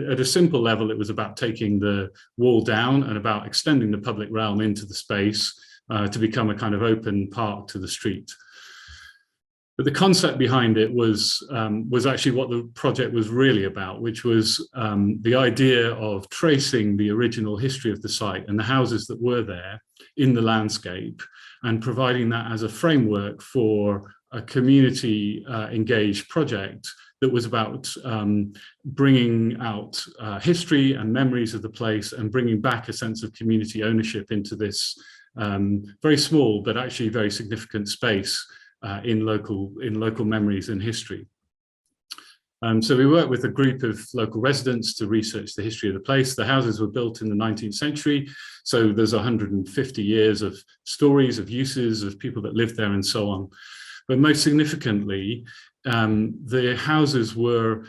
at a simple level, it was about taking the wall down and about extending the public realm into the space to become a kind of open park to the street. But the concept behind it was actually what the project was really about, which was the idea of tracing the original history of the site and the houses that were there in the landscape, and providing that as a framework for a community engaged project that was about bringing out history and memories of the place and bringing back a sense of community ownership into this very small but actually very significant space in local memories and history. So we worked with a group of local residents to research the history of the place. The houses were built in the 19th century, so there's 150 years of stories, of uses, of people that lived there and so on. But most significantly, the houses were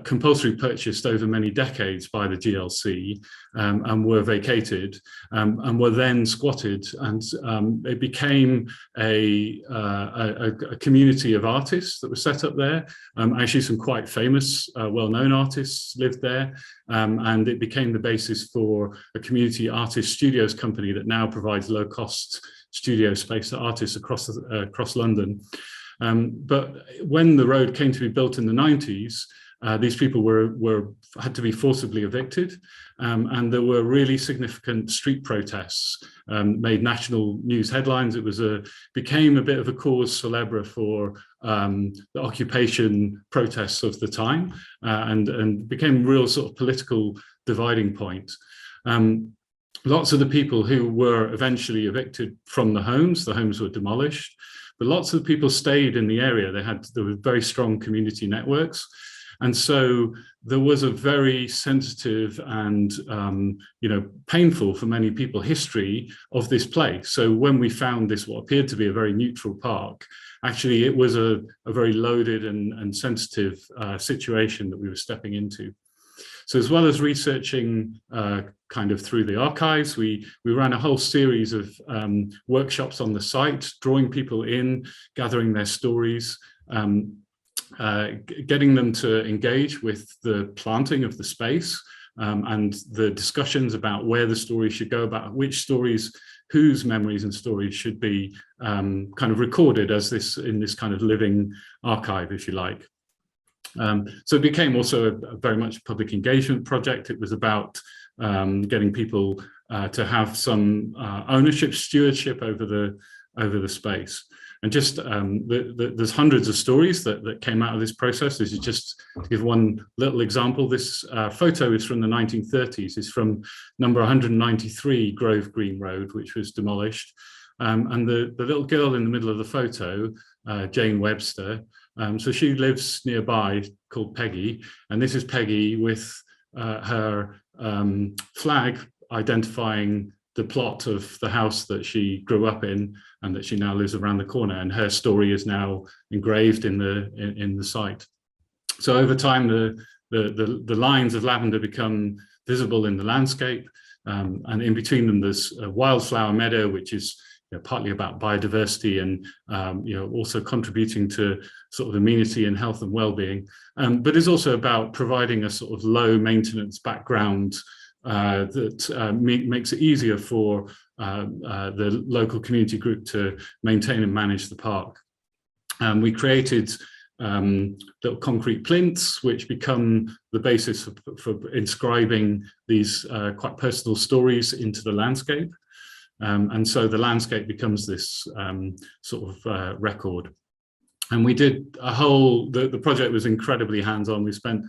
compulsory purchased over many decades by the GLC and were vacated and were then squatted, and it became a community of artists that was set up there. Actually some quite famous well-known artists lived there, and it became the basis for a community artist studios company that now provides low-cost studio space to artists across London. But when the road came to be built in the 90s, these people had to be forcibly evicted, and there were really significant street protests, made national news headlines. It became a bit of a cause célèbre for the occupation protests of the time, and became a real sort of political dividing point. Lots of the people who were eventually evicted from the homes were demolished, but lots of the people stayed in the area. There were very strong community networks. And so there was a very sensitive and, painful for many people history of this place. So when we found this, what appeared to be a very neutral park, actually it was a very loaded and sensitive situation that we were stepping into. So as well as researching kind of through the archives, we ran a whole series of workshops on the site, drawing people in, gathering their stories, getting them to engage with the planting of the space, and the discussions about where the stories should go, about which stories, whose memories and stories should be kind of recorded as in this kind of living archive, if you like. So it became also a very much public engagement project. It was about getting people to have some ownership, stewardship over the space. And just there's hundreds of stories that came out of this process. This is just to give one little example. This photo is from the 1930s. It's from number 193 Grove Green Road, which was demolished. And the little girl in the middle of the photo, Jane Webster, so she lives nearby, called Peggy. And this is Peggy with her flag identifying the plot of the house that she grew up in and that she now lives around the corner, and her story is now engraved in the site. So over time, the lines of lavender become visible in the landscape, and in between them there's a wildflower meadow, which is partly about biodiversity and also contributing to sort of amenity and health and well-being, but is also about providing a sort of low maintenance background that makes it easier for the local community group to maintain and manage the park. We created little concrete plinths, which become the basis for inscribing these quite personal stories into the landscape. And so the landscape becomes this sort of record. And we did the project was incredibly hands-on. We spent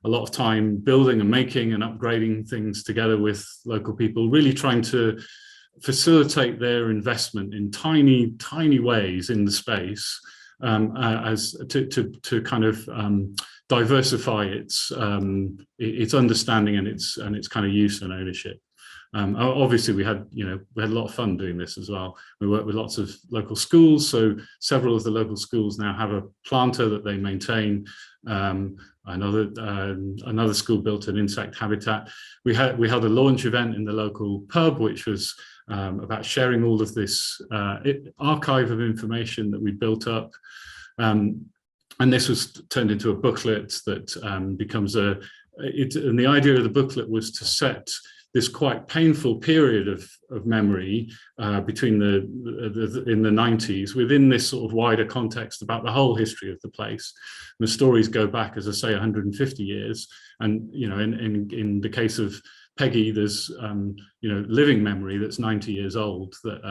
a lot of time building and making and upgrading things together with local people, really trying to facilitate their investment in tiny, tiny ways in the space, as to kind of diversify its understanding and its kind of use and ownership. Obviously, we had a lot of fun doing this as well. We worked with lots of local schools, so several of the local schools now have a planter that they maintain. Another school built an insect habitat. We had a launch event in the local pub, which was about sharing all of this archive of information that we built up. And this was turned into a booklet that becomes and the idea of the booklet was to set this quite painful period of memory between in the 90s within this sort of wider context about the whole history of the place. And the stories go back, as I say, 150 years. And in the case of Peggy, there's living memory that's 90 years old that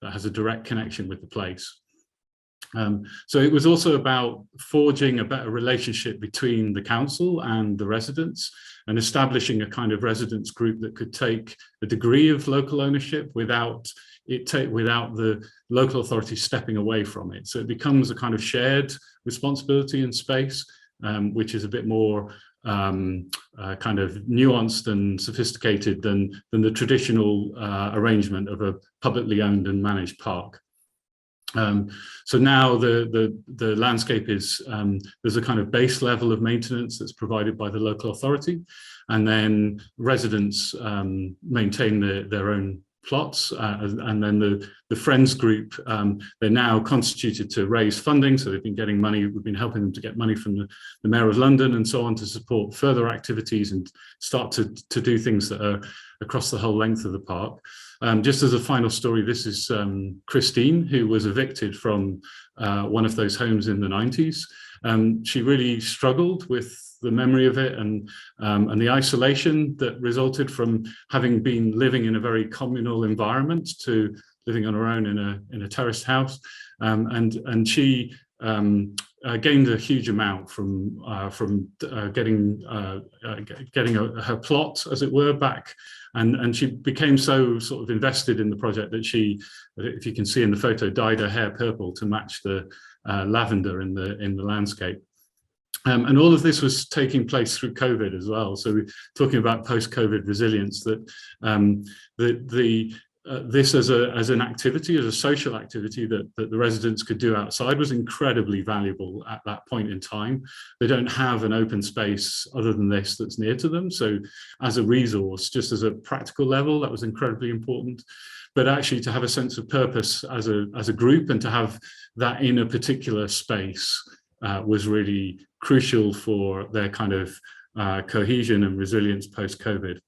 has a direct connection with the place. So it was also about forging a better relationship between the council and the residents, and establishing a kind of residents group that could take a degree of local ownership without the local authority stepping away from it. So it becomes a kind of shared responsibility in space, which is a bit more kind of nuanced and sophisticated than the traditional arrangement of a publicly owned and managed park. So now the landscape is, there's a kind of base level of maintenance that's provided by the local authority, and then residents maintain their own plots, and then the Friends group, they're now constituted to raise funding, so they've been getting money. We've been helping them to get money from the Mayor of London and so on to support further activities and start to do things that are across the whole length of the park. Just as a final story, this is Christine, who was evicted from one of those homes in the 90s. She really struggled with the memory of it and the isolation that resulted from having been living in a very communal environment to living on her own in a terraced house, and she gained a huge amount from getting her plot, as it were, back, and she became so sort of invested in the project that she, if you can see in the photo, dyed her hair purple to match the lavender in the landscape. And all of this was taking place through COVID as well. So we're talking about post-COVID resilience, that this as an activity, as a social activity that the residents could do outside was incredibly valuable at that point in time. They don't have an open space other than this that's near to them. So as a resource, just as a practical level, that was incredibly important. But actually to have a sense of purpose as a group and to have that in a particular space was really crucial for their kind of cohesion and resilience post-COVID.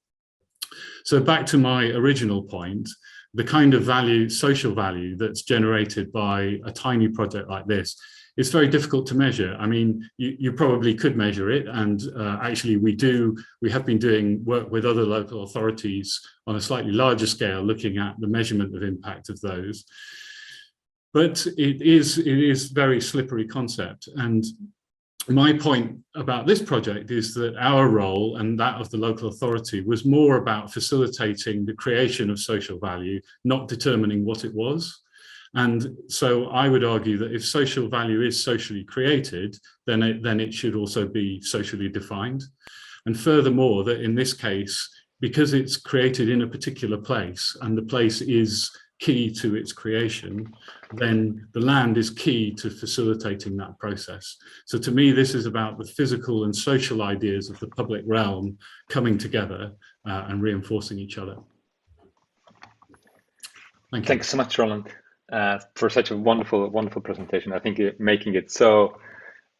So back to my original point, the kind of value, social value that's generated by a tiny project like this is very difficult to measure. I mean, you probably could measure it, and actually we have been doing work with other local authorities on a slightly larger scale, looking at the measurement of impact of those. But it is very slippery concept. And my point about this project is that our role and that of the local authority was more about facilitating the creation of social value, not determining what it was. And so I would argue that if social value is socially created, then it should also be socially defined. And furthermore, that in this case, because it's created in a particular place and the place is key to its creation, then the land is key to facilitating that process. So to me, this is about the physical and social ideas of the public realm coming together and reinforcing each other. Thank you. Thanks so much, Roland, for such a wonderful presentation. I think making it so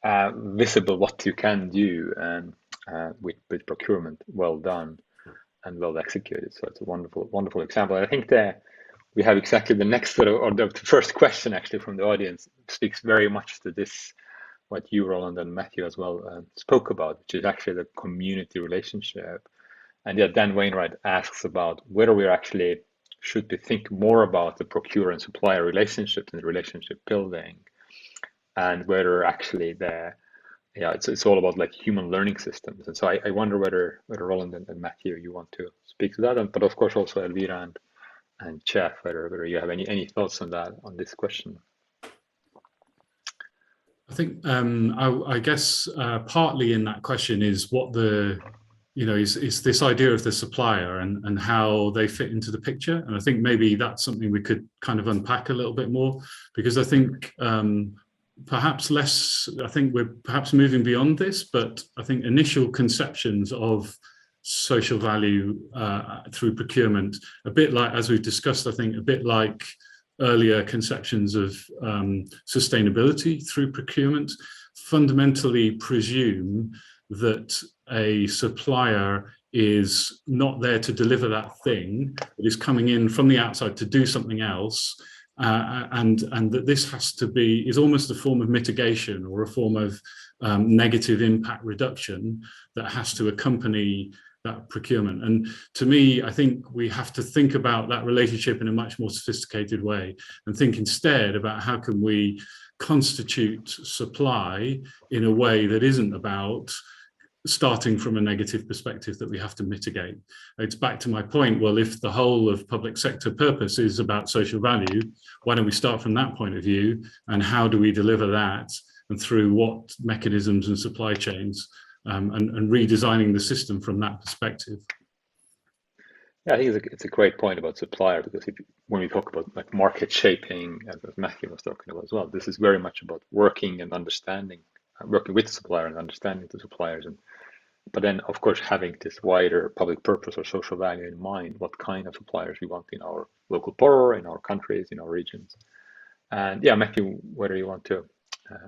visible what you can do with procurement, well done and well executed. So it's a wonderful example. I think that we have exactly the next or the first question actually from the audience speaks very much to this, what you, Roland, and Matthew as well spoke about, which is actually the community relationship. And yet Dan Wainwright asks about whether we actually should be think more about the procure and supplier relationships and the relationship building, and whether actually it's all about like human learning systems. And so I wonder whether Roland and Matthew, you want to speak to that, but of course also Elvira and Jeff, whether you have any thoughts on that, on this question. I think I guess partly in that question is what is this idea of the supplier and how they fit into the picture. And I think maybe that's something we could kind of unpack a little bit more, because I think perhaps we're perhaps moving beyond this, but I think initial conceptions of social value through procurement, a bit like, as we've discussed, I think a bit like earlier conceptions of sustainability through procurement, fundamentally presume that a supplier is not there to deliver that thing, but is coming in from the outside to do something else, and that this is almost a form of mitigation or a form of negative impact reduction that has to accompany that procurement. And to me, I think we have to think about that relationship in a much more sophisticated way and think instead about how can we constitute supply in a way that isn't about starting from a negative perspective that we have to mitigate. It's back to my point, well, if the whole of public sector purpose is about social value, why don't we start from that point of view, and how do we deliver that, and through what mechanisms and supply chains, and redesigning the system from that perspective. Yeah, I think it's a great point about supplier, because when we talk about like market shaping, as Matthew was talking about as well, this is very much about working and understanding, working with the supplier and understanding the suppliers, but then of course having this wider public purpose or social value in mind, what kind of suppliers we want in our local borough, in our countries, in our regions. And yeah, Matthew, whether you want to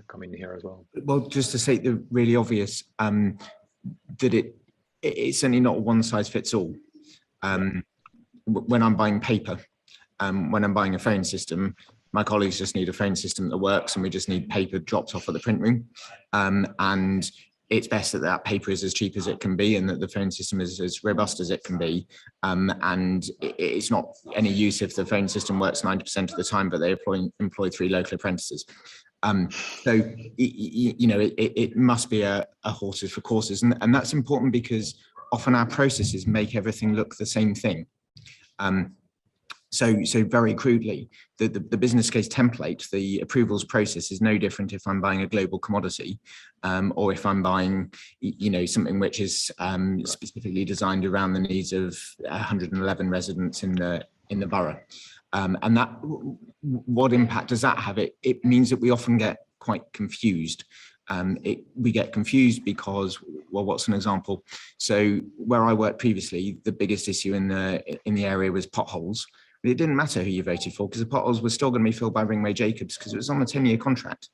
come in here as well. Well, just to say the really obvious, that it's certainly not one size fits all. When I'm buying paper, when I'm buying a phone system, my colleagues just need a phone system that works, and we just need paper dropped off at the print room. And it's best that that paper is as cheap as it can be and that the phone system is as robust as it can be. And it's not any use if the phone system works 90% of the time, but they employ 3 local apprentices. So, it must be a horses for courses. And that's important because often our processes make everything look the same thing. So very crudely, the business case template, the approvals process is no different if I'm buying a global commodity or if I'm buying, something which is specifically designed around the needs of 111 residents in the borough. And that, what impact does that have? It means that we often get quite confused. We get confused because, well, what's an example? So where I worked previously, the biggest issue in the area was potholes. But it didn't matter who you voted for because the potholes were still going to be filled by Ringway Jacobs because it was on a 10-year contract.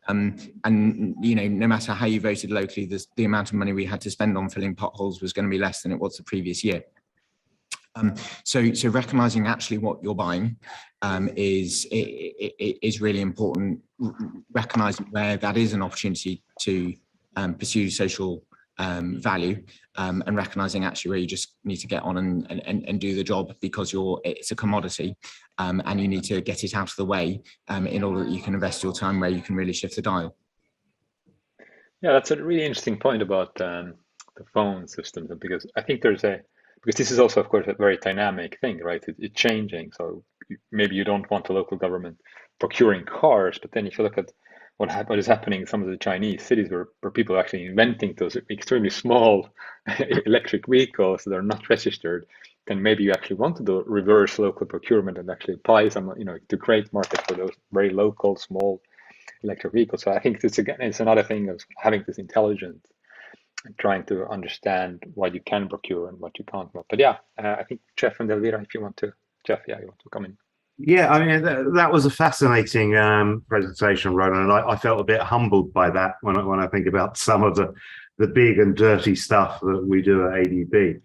And no matter how you voted locally, the amount of money we had to spend on filling potholes was going to be less than it was the previous year. So recognizing actually what you're buying is really important. Recognizing where that is an opportunity to pursue social value, and recognizing actually where you just need to get on and do the job because it's a commodity, and you need to get it out of the way in order that you can invest your time where you can really shift the dial. Yeah, that's a really interesting point about the phone system, because I think because this is also, of course, a very dynamic thing, right? It's changing. So maybe you don't want the local government procuring cars, but then if you look at what is happening in some of the Chinese cities where people are actually inventing those extremely small electric vehicles that are not registered, then maybe you actually want to do reverse local procurement and actually buy some, to create market for those very local, small electric vehicles. So I think it's another thing of having this intelligence and trying to understand what you can procure and what you can't. But yeah, I think Jeff and Elvira, if you want to, Jeff, you want to come in. Yeah, I mean, that was a fascinating presentation, Roland, and I felt a bit humbled by that when I think about some of the big and dirty stuff that we do at ADB.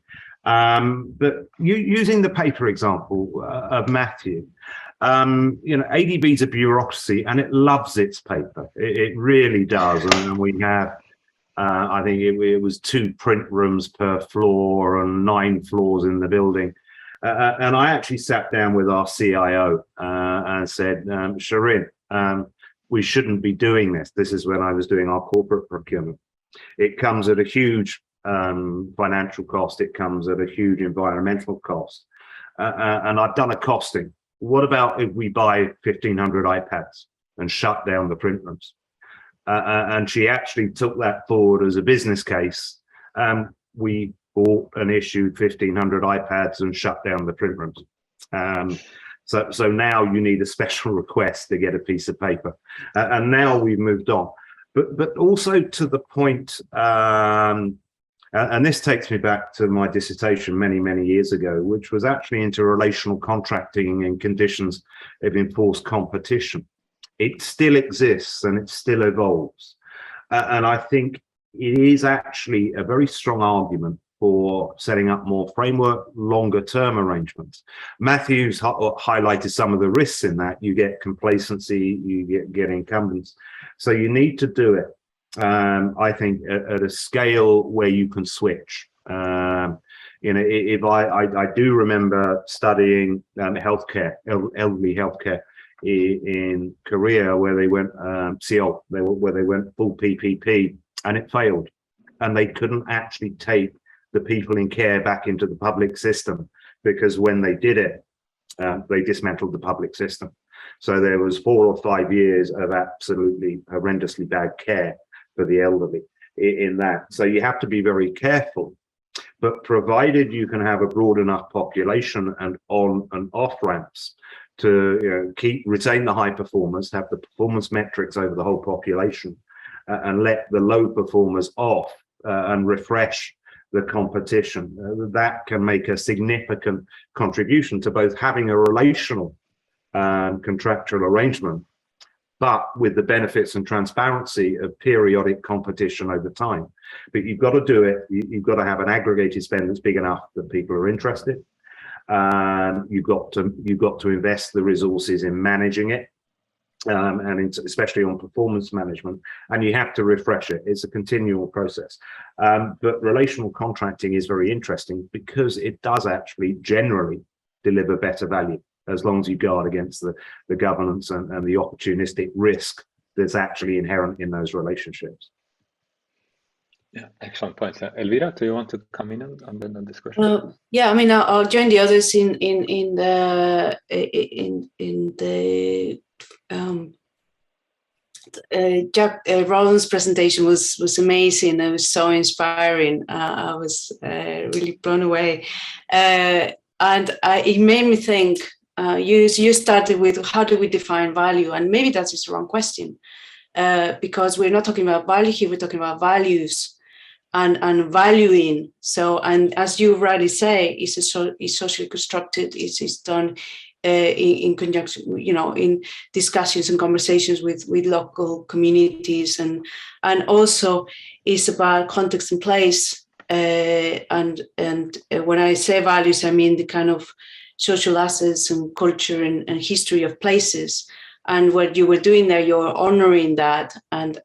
But using the paper example of Matthew, ADB is a bureaucracy and it loves its paper. It really does. And we have, I think it was 2 print rooms per floor and 9 floors in the building. And I actually sat down with our CIO and said, Sharin, we shouldn't be doing this. This is when I was doing our corporate procurement. It comes at a huge financial cost. It comes at a huge environmental cost. And I've done a costing. What about if we buy 1,500 iPads and shut down the print rooms? And she actually took that forward as a business case. We bought and issued 1,500 iPads and shut down the print rooms. So now you need a special request to get a piece of paper. And now we've moved on. But also to the point, and this takes me back to my dissertation many, many years ago, which was actually interrelational contracting and conditions of enforced competition. It still exists and it still evolves. And I think it is actually a very strong argument for setting up more framework, longer term arrangements. Matthew's highlighted some of the risks in that. You get complacency, you get incumbents. So you need to do it, I think, at a scale where you can switch. If I do remember studying healthcare, elderly healthcare in Korea, where they went Seoul, where they went full PPP, and it failed, and they couldn't actually take the people in care back into the public system, because when they did it, they dismantled the public system. So there was 4 or 5 years of absolutely horrendously bad care for the elderly in that. So you have to be very careful, but provided you can have a broad enough population and on and off ramps to retain the high performers, have the performance metrics over the whole population, and let the low performers off and refresh the competition, that can make a significant contribution to both having a relational contractual arrangement, but with the benefits and transparency of periodic competition over time. But you've got to do it. You've got to have an aggregated spend that's big enough that people are interested. You've got to invest the resources in managing it. and especially on performance management, and you have to refresh it. It's a continual process. But relational contracting is very interesting because it does actually generally deliver better value, as long as you guard against the governance and the opportunistic risk that's actually inherent in those relationships. Yeah, excellent points. Elvira, do you want to come in on the discussion? Yeah, I mean, I'll join the others in Roland's presentation was amazing. It was so inspiring. I was really blown away, and it made me think. You started with how do we define value, and maybe that's just the wrong question, because we're not talking about value here. We're talking about values. And valuing. So, and as you rightly say, it's socially constructed. It's done in conjunction, in discussions and conversations with local communities, and also it's about context and place. And when I say values, I mean the kind of social assets and culture and history of places. And what you were doing there, you're honoring that, and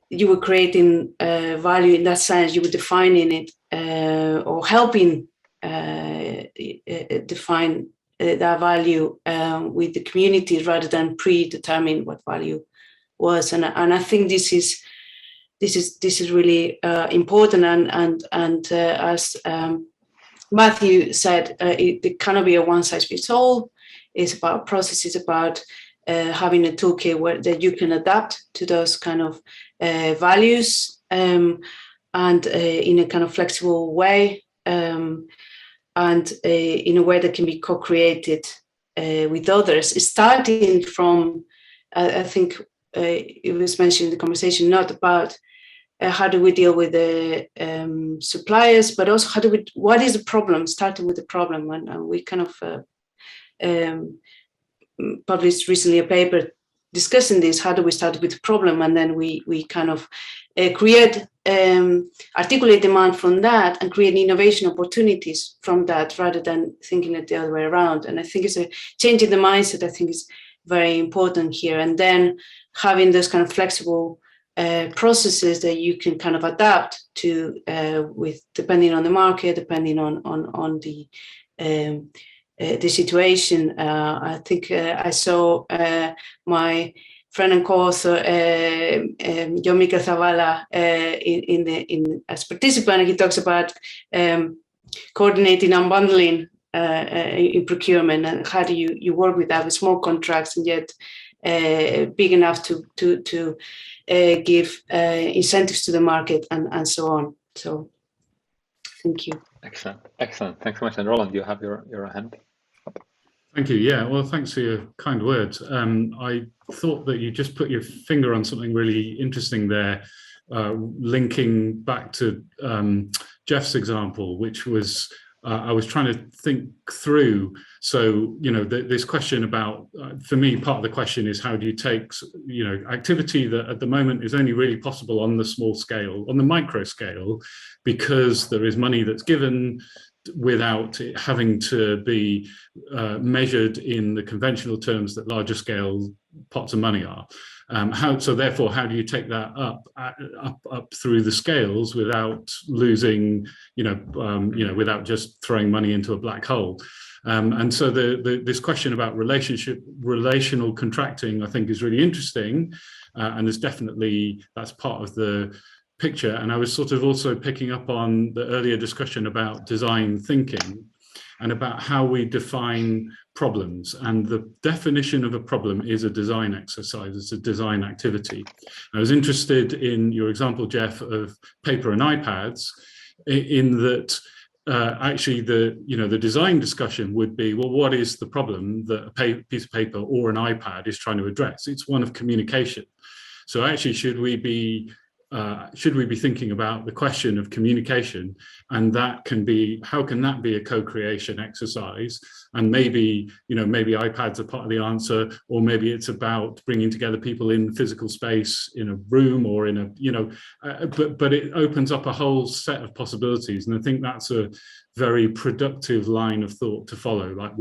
you were creating value in that sense. You were defining it or helping define that value with the communities rather than predetermine what value was. And I think this is really important. And as Matthew said, it cannot be a one size fits all. It's about processes, about having a toolkit that you can adapt to those kind of values and in a kind of flexible way, and in a way that can be co-created with others. Starting from, I think it was mentioned in the conversation, not about how do we deal with the suppliers, but also what is the problem, starting with the problem. And we kind of published recently a paper discussing this. How do we start with the problem, and then we kind of articulate demand from that and create innovation opportunities from that, rather than thinking it the other way around. And I think it's a change in the mindset. I think is very important here. And then having those kind of flexible processes that you can kind of adapt to with depending on the market, depending on the situation. I think I saw my friend and co-author John Mikel Zavala as participant. He talks about coordinating unbundling in procurement, and how do you work with that with small contracts and yet big enough to give incentives to the market and so on. So thank you. Excellent. Thanks so much. And Roland, you have your hand up. Thank you. Yeah, well, thanks for your kind words. I thought that you just put your finger on something really interesting there, linking back to Jeff's example, which was I was trying to think through. So, this question about, for me, part of the question is how do you take, activity that at the moment is only really possible on the small scale, on the micro scale, because there is money that's given without it having to be measured in the conventional terms that larger scale pots of money are. So therefore, how do you take that up through the scales without losing, without just throwing money into a black hole? And so this question about relational contracting, I think, is really interesting, and there's definitely, that's part of the picture. And I was sort of also picking up on the earlier discussion about design thinking and about how we define problems. And the definition of a problem is a design exercise, it's a design activity. I was interested in your example, Jeff, of paper and iPads, in that actually the design discussion would be, well, what is the problem that a piece of paper or an iPad is trying to address? It's one of communication. So actually, should we be thinking about the question of communication, and that can be, how can that be a co-creation exercise? And maybe iPads are part of the answer, or maybe it's about bringing together people in physical space in a room or in a, but it opens up a whole set of possibilities. And I think that's a very productive line of thought to follow. Like,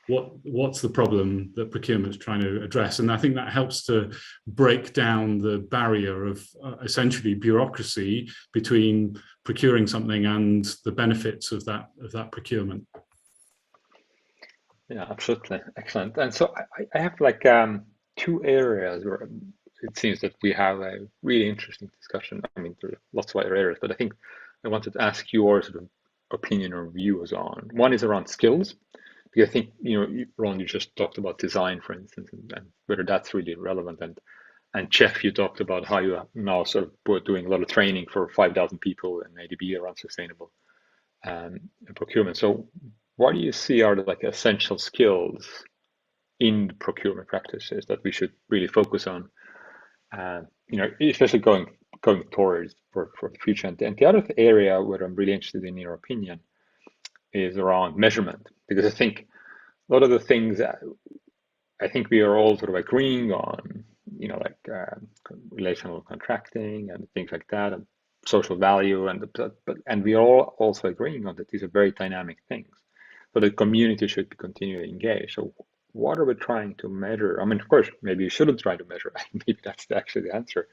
what's the problem that procurement's trying to address. And I think that helps to break down the barrier of essentially bureaucracy between procuring something and the benefits of that procurement. Yeah, absolutely. Excellent. And so I have like two areas where it seems that we have a really interesting discussion. I mean, there are lots of other areas, but I think I wanted to ask your sort of opinion or views on. One is around skills, because I think, Roland, you just talked about design, for instance, and whether that's really relevant. And Jeff, you talked about how you are now sort of doing a lot of training for 5,000 people in ADB around sustainable procurement. So what do you see are the like essential skills in the procurement practices that we should really focus on, especially going towards for the future? And the other area where I'm really interested in your opinion is around measurement, because I think a lot of the things that I think we are all sort of agreeing on, like relational contracting and things like that, and social value, and we are all also agreeing on that these are very dynamic things. So the community should be continually engaged. So what are we trying to measure? I mean, of course, maybe you shouldn't try to measure. Maybe that's actually the answer.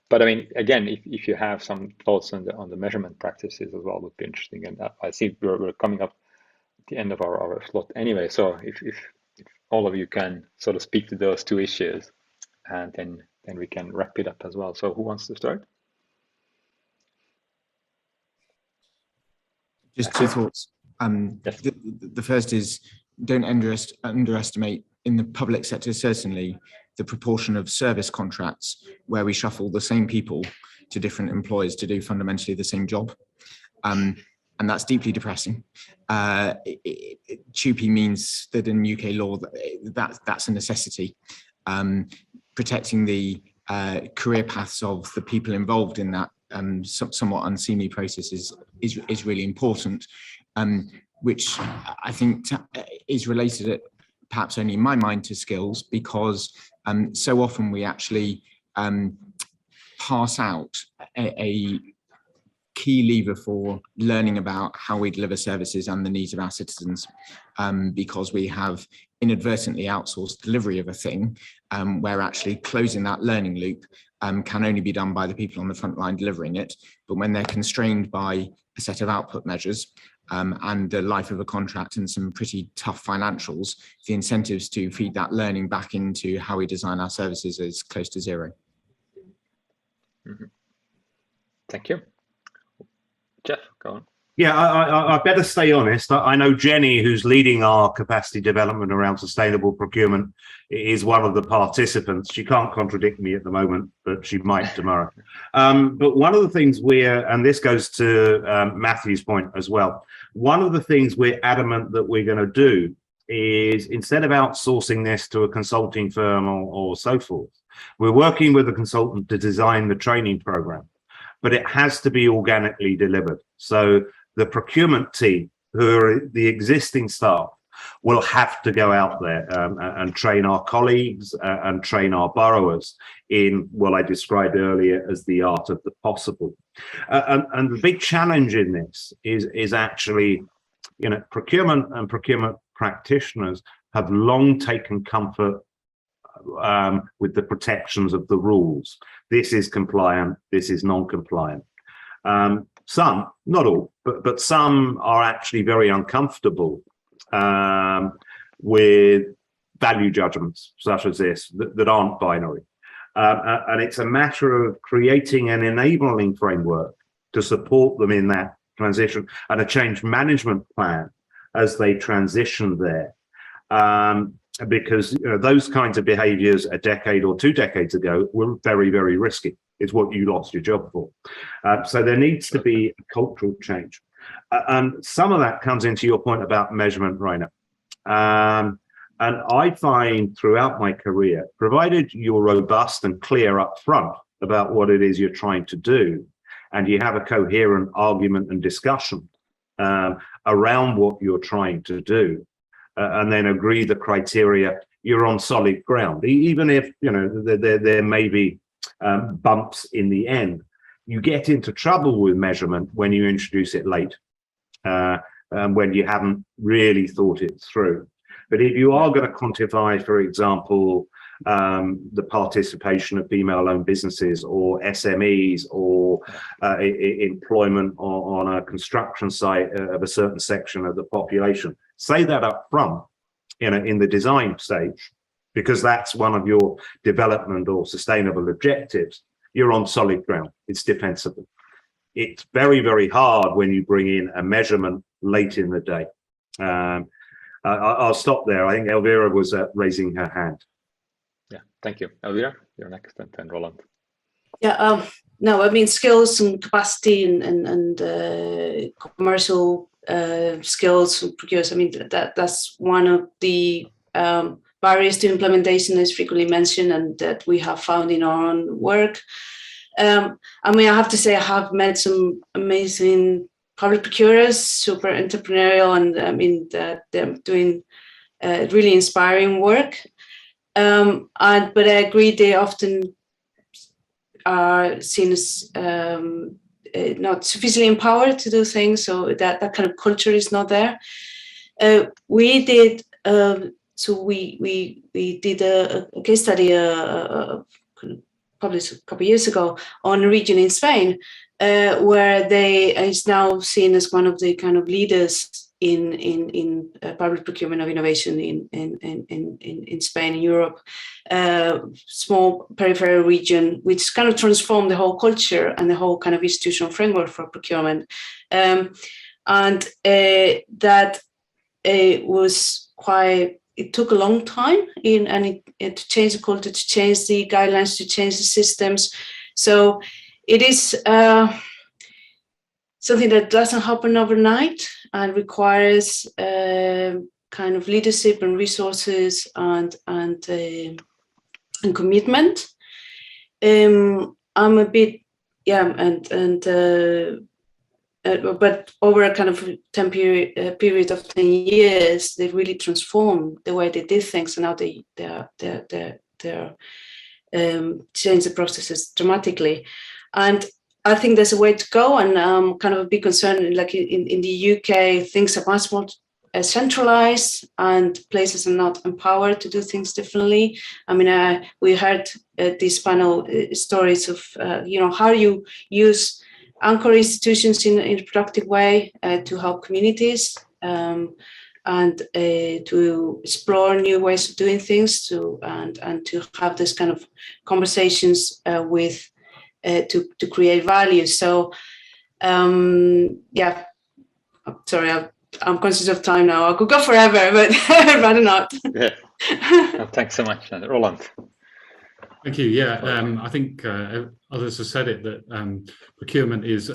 But I mean, again, if you have some thoughts on the measurement practices as well, would be interesting. And I see we're coming up at the end of our slot anyway. So if all of you can sort of speak to those two issues, and then we can wrap it up as well. So who wants to start? Just two thoughts. Yes. The first is, don't underestimate in the public sector, certainly, the proportion of service contracts where we shuffle the same people to different employers to do fundamentally the same job. And that's deeply depressing. CUPE means that in UK law, that's a necessity. Protecting the career paths of the people involved in that somewhat unseemly process is really important, which I think is related, perhaps only in my mind, to skills, because so often we actually pass out a key lever for learning about how we deliver services and the needs of our citizens, because we have inadvertently outsourced delivery of a thing, where actually closing that learning loop can only be done by the people on the front line delivering it. But when they're constrained by a set of output measures and the life of a contract and some pretty tough financials, the incentives to feed that learning back into how we design our services is close to zero. Mm-hmm. Thank you. Jeff, go on. Yeah, I better stay honest. I know Jenny, who's leading our capacity development around sustainable procurement, is one of the participants. She can't contradict me at the moment, but she might tomorrow. But one of the things and this goes to Matthew's point as well, one of the things we're adamant that we're going to do is, instead of outsourcing this to a consulting firm or so forth, we're working with a consultant to design the training program, but it has to be organically delivered. So the procurement team, who are the existing staff, will have to go out there and train our colleagues and train our borrowers in what I described earlier as the art of the possible. And the big challenge in this is actually, procurement and procurement practitioners have long taken comfort with the protections of the rules. This is compliant, this is non-compliant. Some, not all, but some are actually very uncomfortable with value judgments such as this that aren't binary. And it's a matter of creating an enabling framework to support them in that transition, and a change management plan as they transition there. Because those kinds of behaviors a decade or 2 decades ago were very, very risky. It's what you lost your job for. So there needs to be a cultural change. And some of that comes into your point about measurement, Rainer. And I find throughout my career, provided you're robust and clear up front about what it is you're trying to do, and you have a coherent argument and discussion around what you're trying to do, and then agree the criteria, you're on solid ground. Even if there may be bumps in the end, you get into trouble with measurement when you introduce it late, and when you haven't really thought it through. But if you are going to quantify, for example, the participation of female-owned businesses or SMEs or employment on a construction site of a certain section of the population, say that up front in the design stage, because that's one of your development or sustainable objectives. You're on solid ground. It's defensible. It's very, very hard when you bring in a measurement late in the day. I'll stop there. I think Elvira was raising her hand. Yeah, thank you. Elvira, you're next, and then Roland. Yeah, no, I mean, skills and capacity and commercial skills and procurers. I mean, that's one of the barriers to implementation is frequently mentioned and that we have found in our own work. I mean, I have to say I have met some amazing public procurers, super entrepreneurial, and I mean, they're doing really inspiring work. But I agree they often are seen as not sufficiently empowered to do things, so that kind of culture is not there. We did we did a case study published a couple of years ago on a region in Spain where they is now seen as one of the kind of leaders in public procurement of innovation in Spain, in Europe, small peripheral region, which kind of transformed the whole culture and the whole kind of institutional framework for procurement. That was quite, it took a long time to change the culture, to change the guidelines, to change the systems. So it is something that doesn't happen overnight and requires kind of leadership and resources and commitment. I'm a bit, but over a kind of period of 10 years, they really transformed the way they did things, and now they change the processes dramatically. And I think there's a way to go, and kind of a big concern, like in the UK, things are much more centralized and places are not empowered to do things differently. I mean, we heard these panel stories of, how you use anchor institutions in a productive way to help communities and to explore new ways of doing things, and to have this kind of conversations with to create value. So sorry, I'm conscious of time now. I could go forever, but I'd rather not. Yeah. Well, thanks so much, Roland. Thank you. Yeah, I think others have said it, that procurement is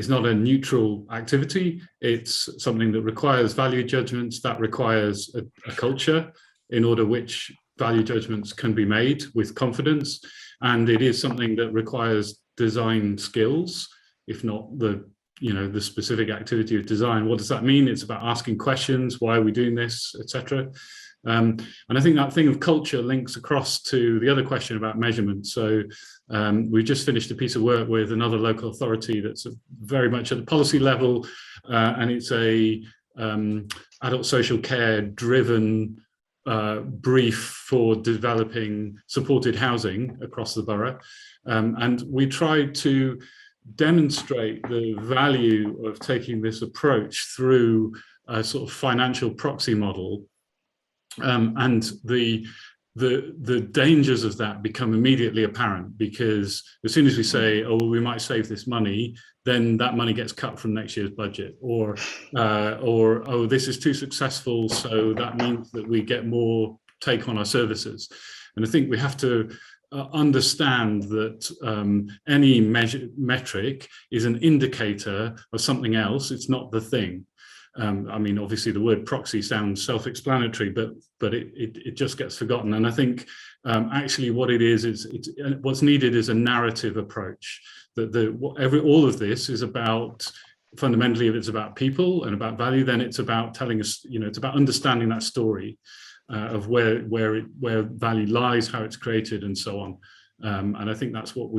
not a neutral activity. It's something that requires value judgments, that requires a culture in order which value judgments can be made with confidence. And it is something that requires design skills, if not the specific activity of design. What does that mean? It's about asking questions. Why are we doing this, etc. And I think that thing of culture links across to the other question about measurement. So we just finished a piece of work with another local authority that's very much at the policy level, and it's a adult social care driven brief for developing supported housing across the borough. And we tried to demonstrate the value of taking this approach through a sort of financial proxy model. And the dangers of that become immediately apparent, because as soon as we say, oh, we might save this money, then that money gets cut from next year's budget, or oh, this is too successful, so that means that we get more take on our services. And I think we have to understand that any metric is an indicator of something else. It's not the thing. I mean, obviously the word proxy sounds self-explanatory, but it just gets forgotten. And I think actually what it is what's needed is a narrative approach. That all of this is about, fundamentally, if it's about people and about value, then it's about telling us, it's about understanding that story of where value lies, how it's created, and so on. And I think that's what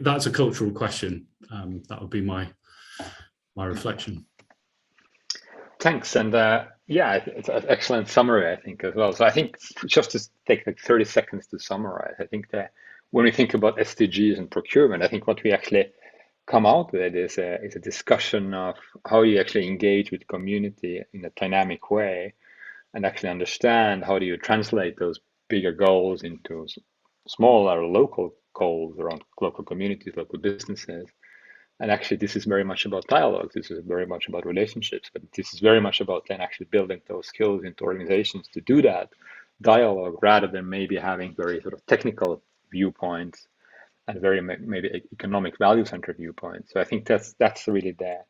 that's a cultural question. That would be my reflection. Thanks. And Yeah, it's an excellent summary, I think, as well. So I think just to take like 30 seconds to summarize, I think that when we think about SDGs and procurement, I think what we actually come out with is a discussion of how you actually engage with community in a dynamic way and actually understand how do you translate those bigger goals into smaller local goals around local communities, local businesses. And actually, this is very much about dialogue. This is very much about relationships, but this is very much about then actually building those skills into organizations to do that dialogue rather than maybe having very sort of technical viewpoints and very maybe economic value centered viewpoints. So I think that's really there.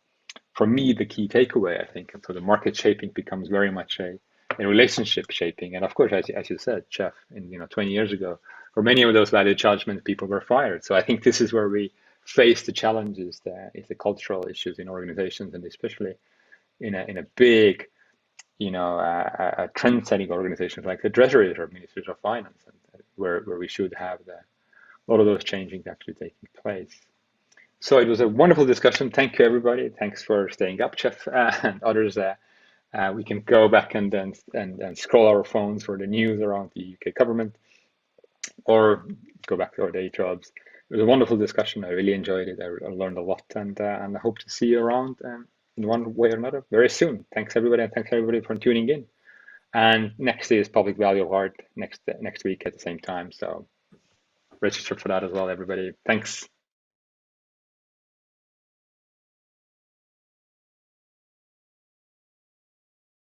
For me, the key takeaway, I think, and so the market shaping becomes very much a relationship shaping. And of course, as you said, Jeff, 20 years ago, for many of those value judgments, people were fired. So I think this is where we face the challenges there is the cultural issues in organizations, and especially in a big, a trend-setting organizations like the Treasury or Ministries of Finance, and where we should have a lot of those changing actually taking place. So it was a wonderful discussion. Thank you, everybody. Thanks for staying up, Jeff, and others. We can go back and scroll our phones for the news around the UK government, or go back to our day jobs. It was a wonderful discussion. I really enjoyed it. I learned a lot, and I hope to see you around in one way or another very soon. Thanks, everybody, and thanks everybody for tuning in. And next is Public Value Award next week at the same time. So register for that as well, everybody. Thanks.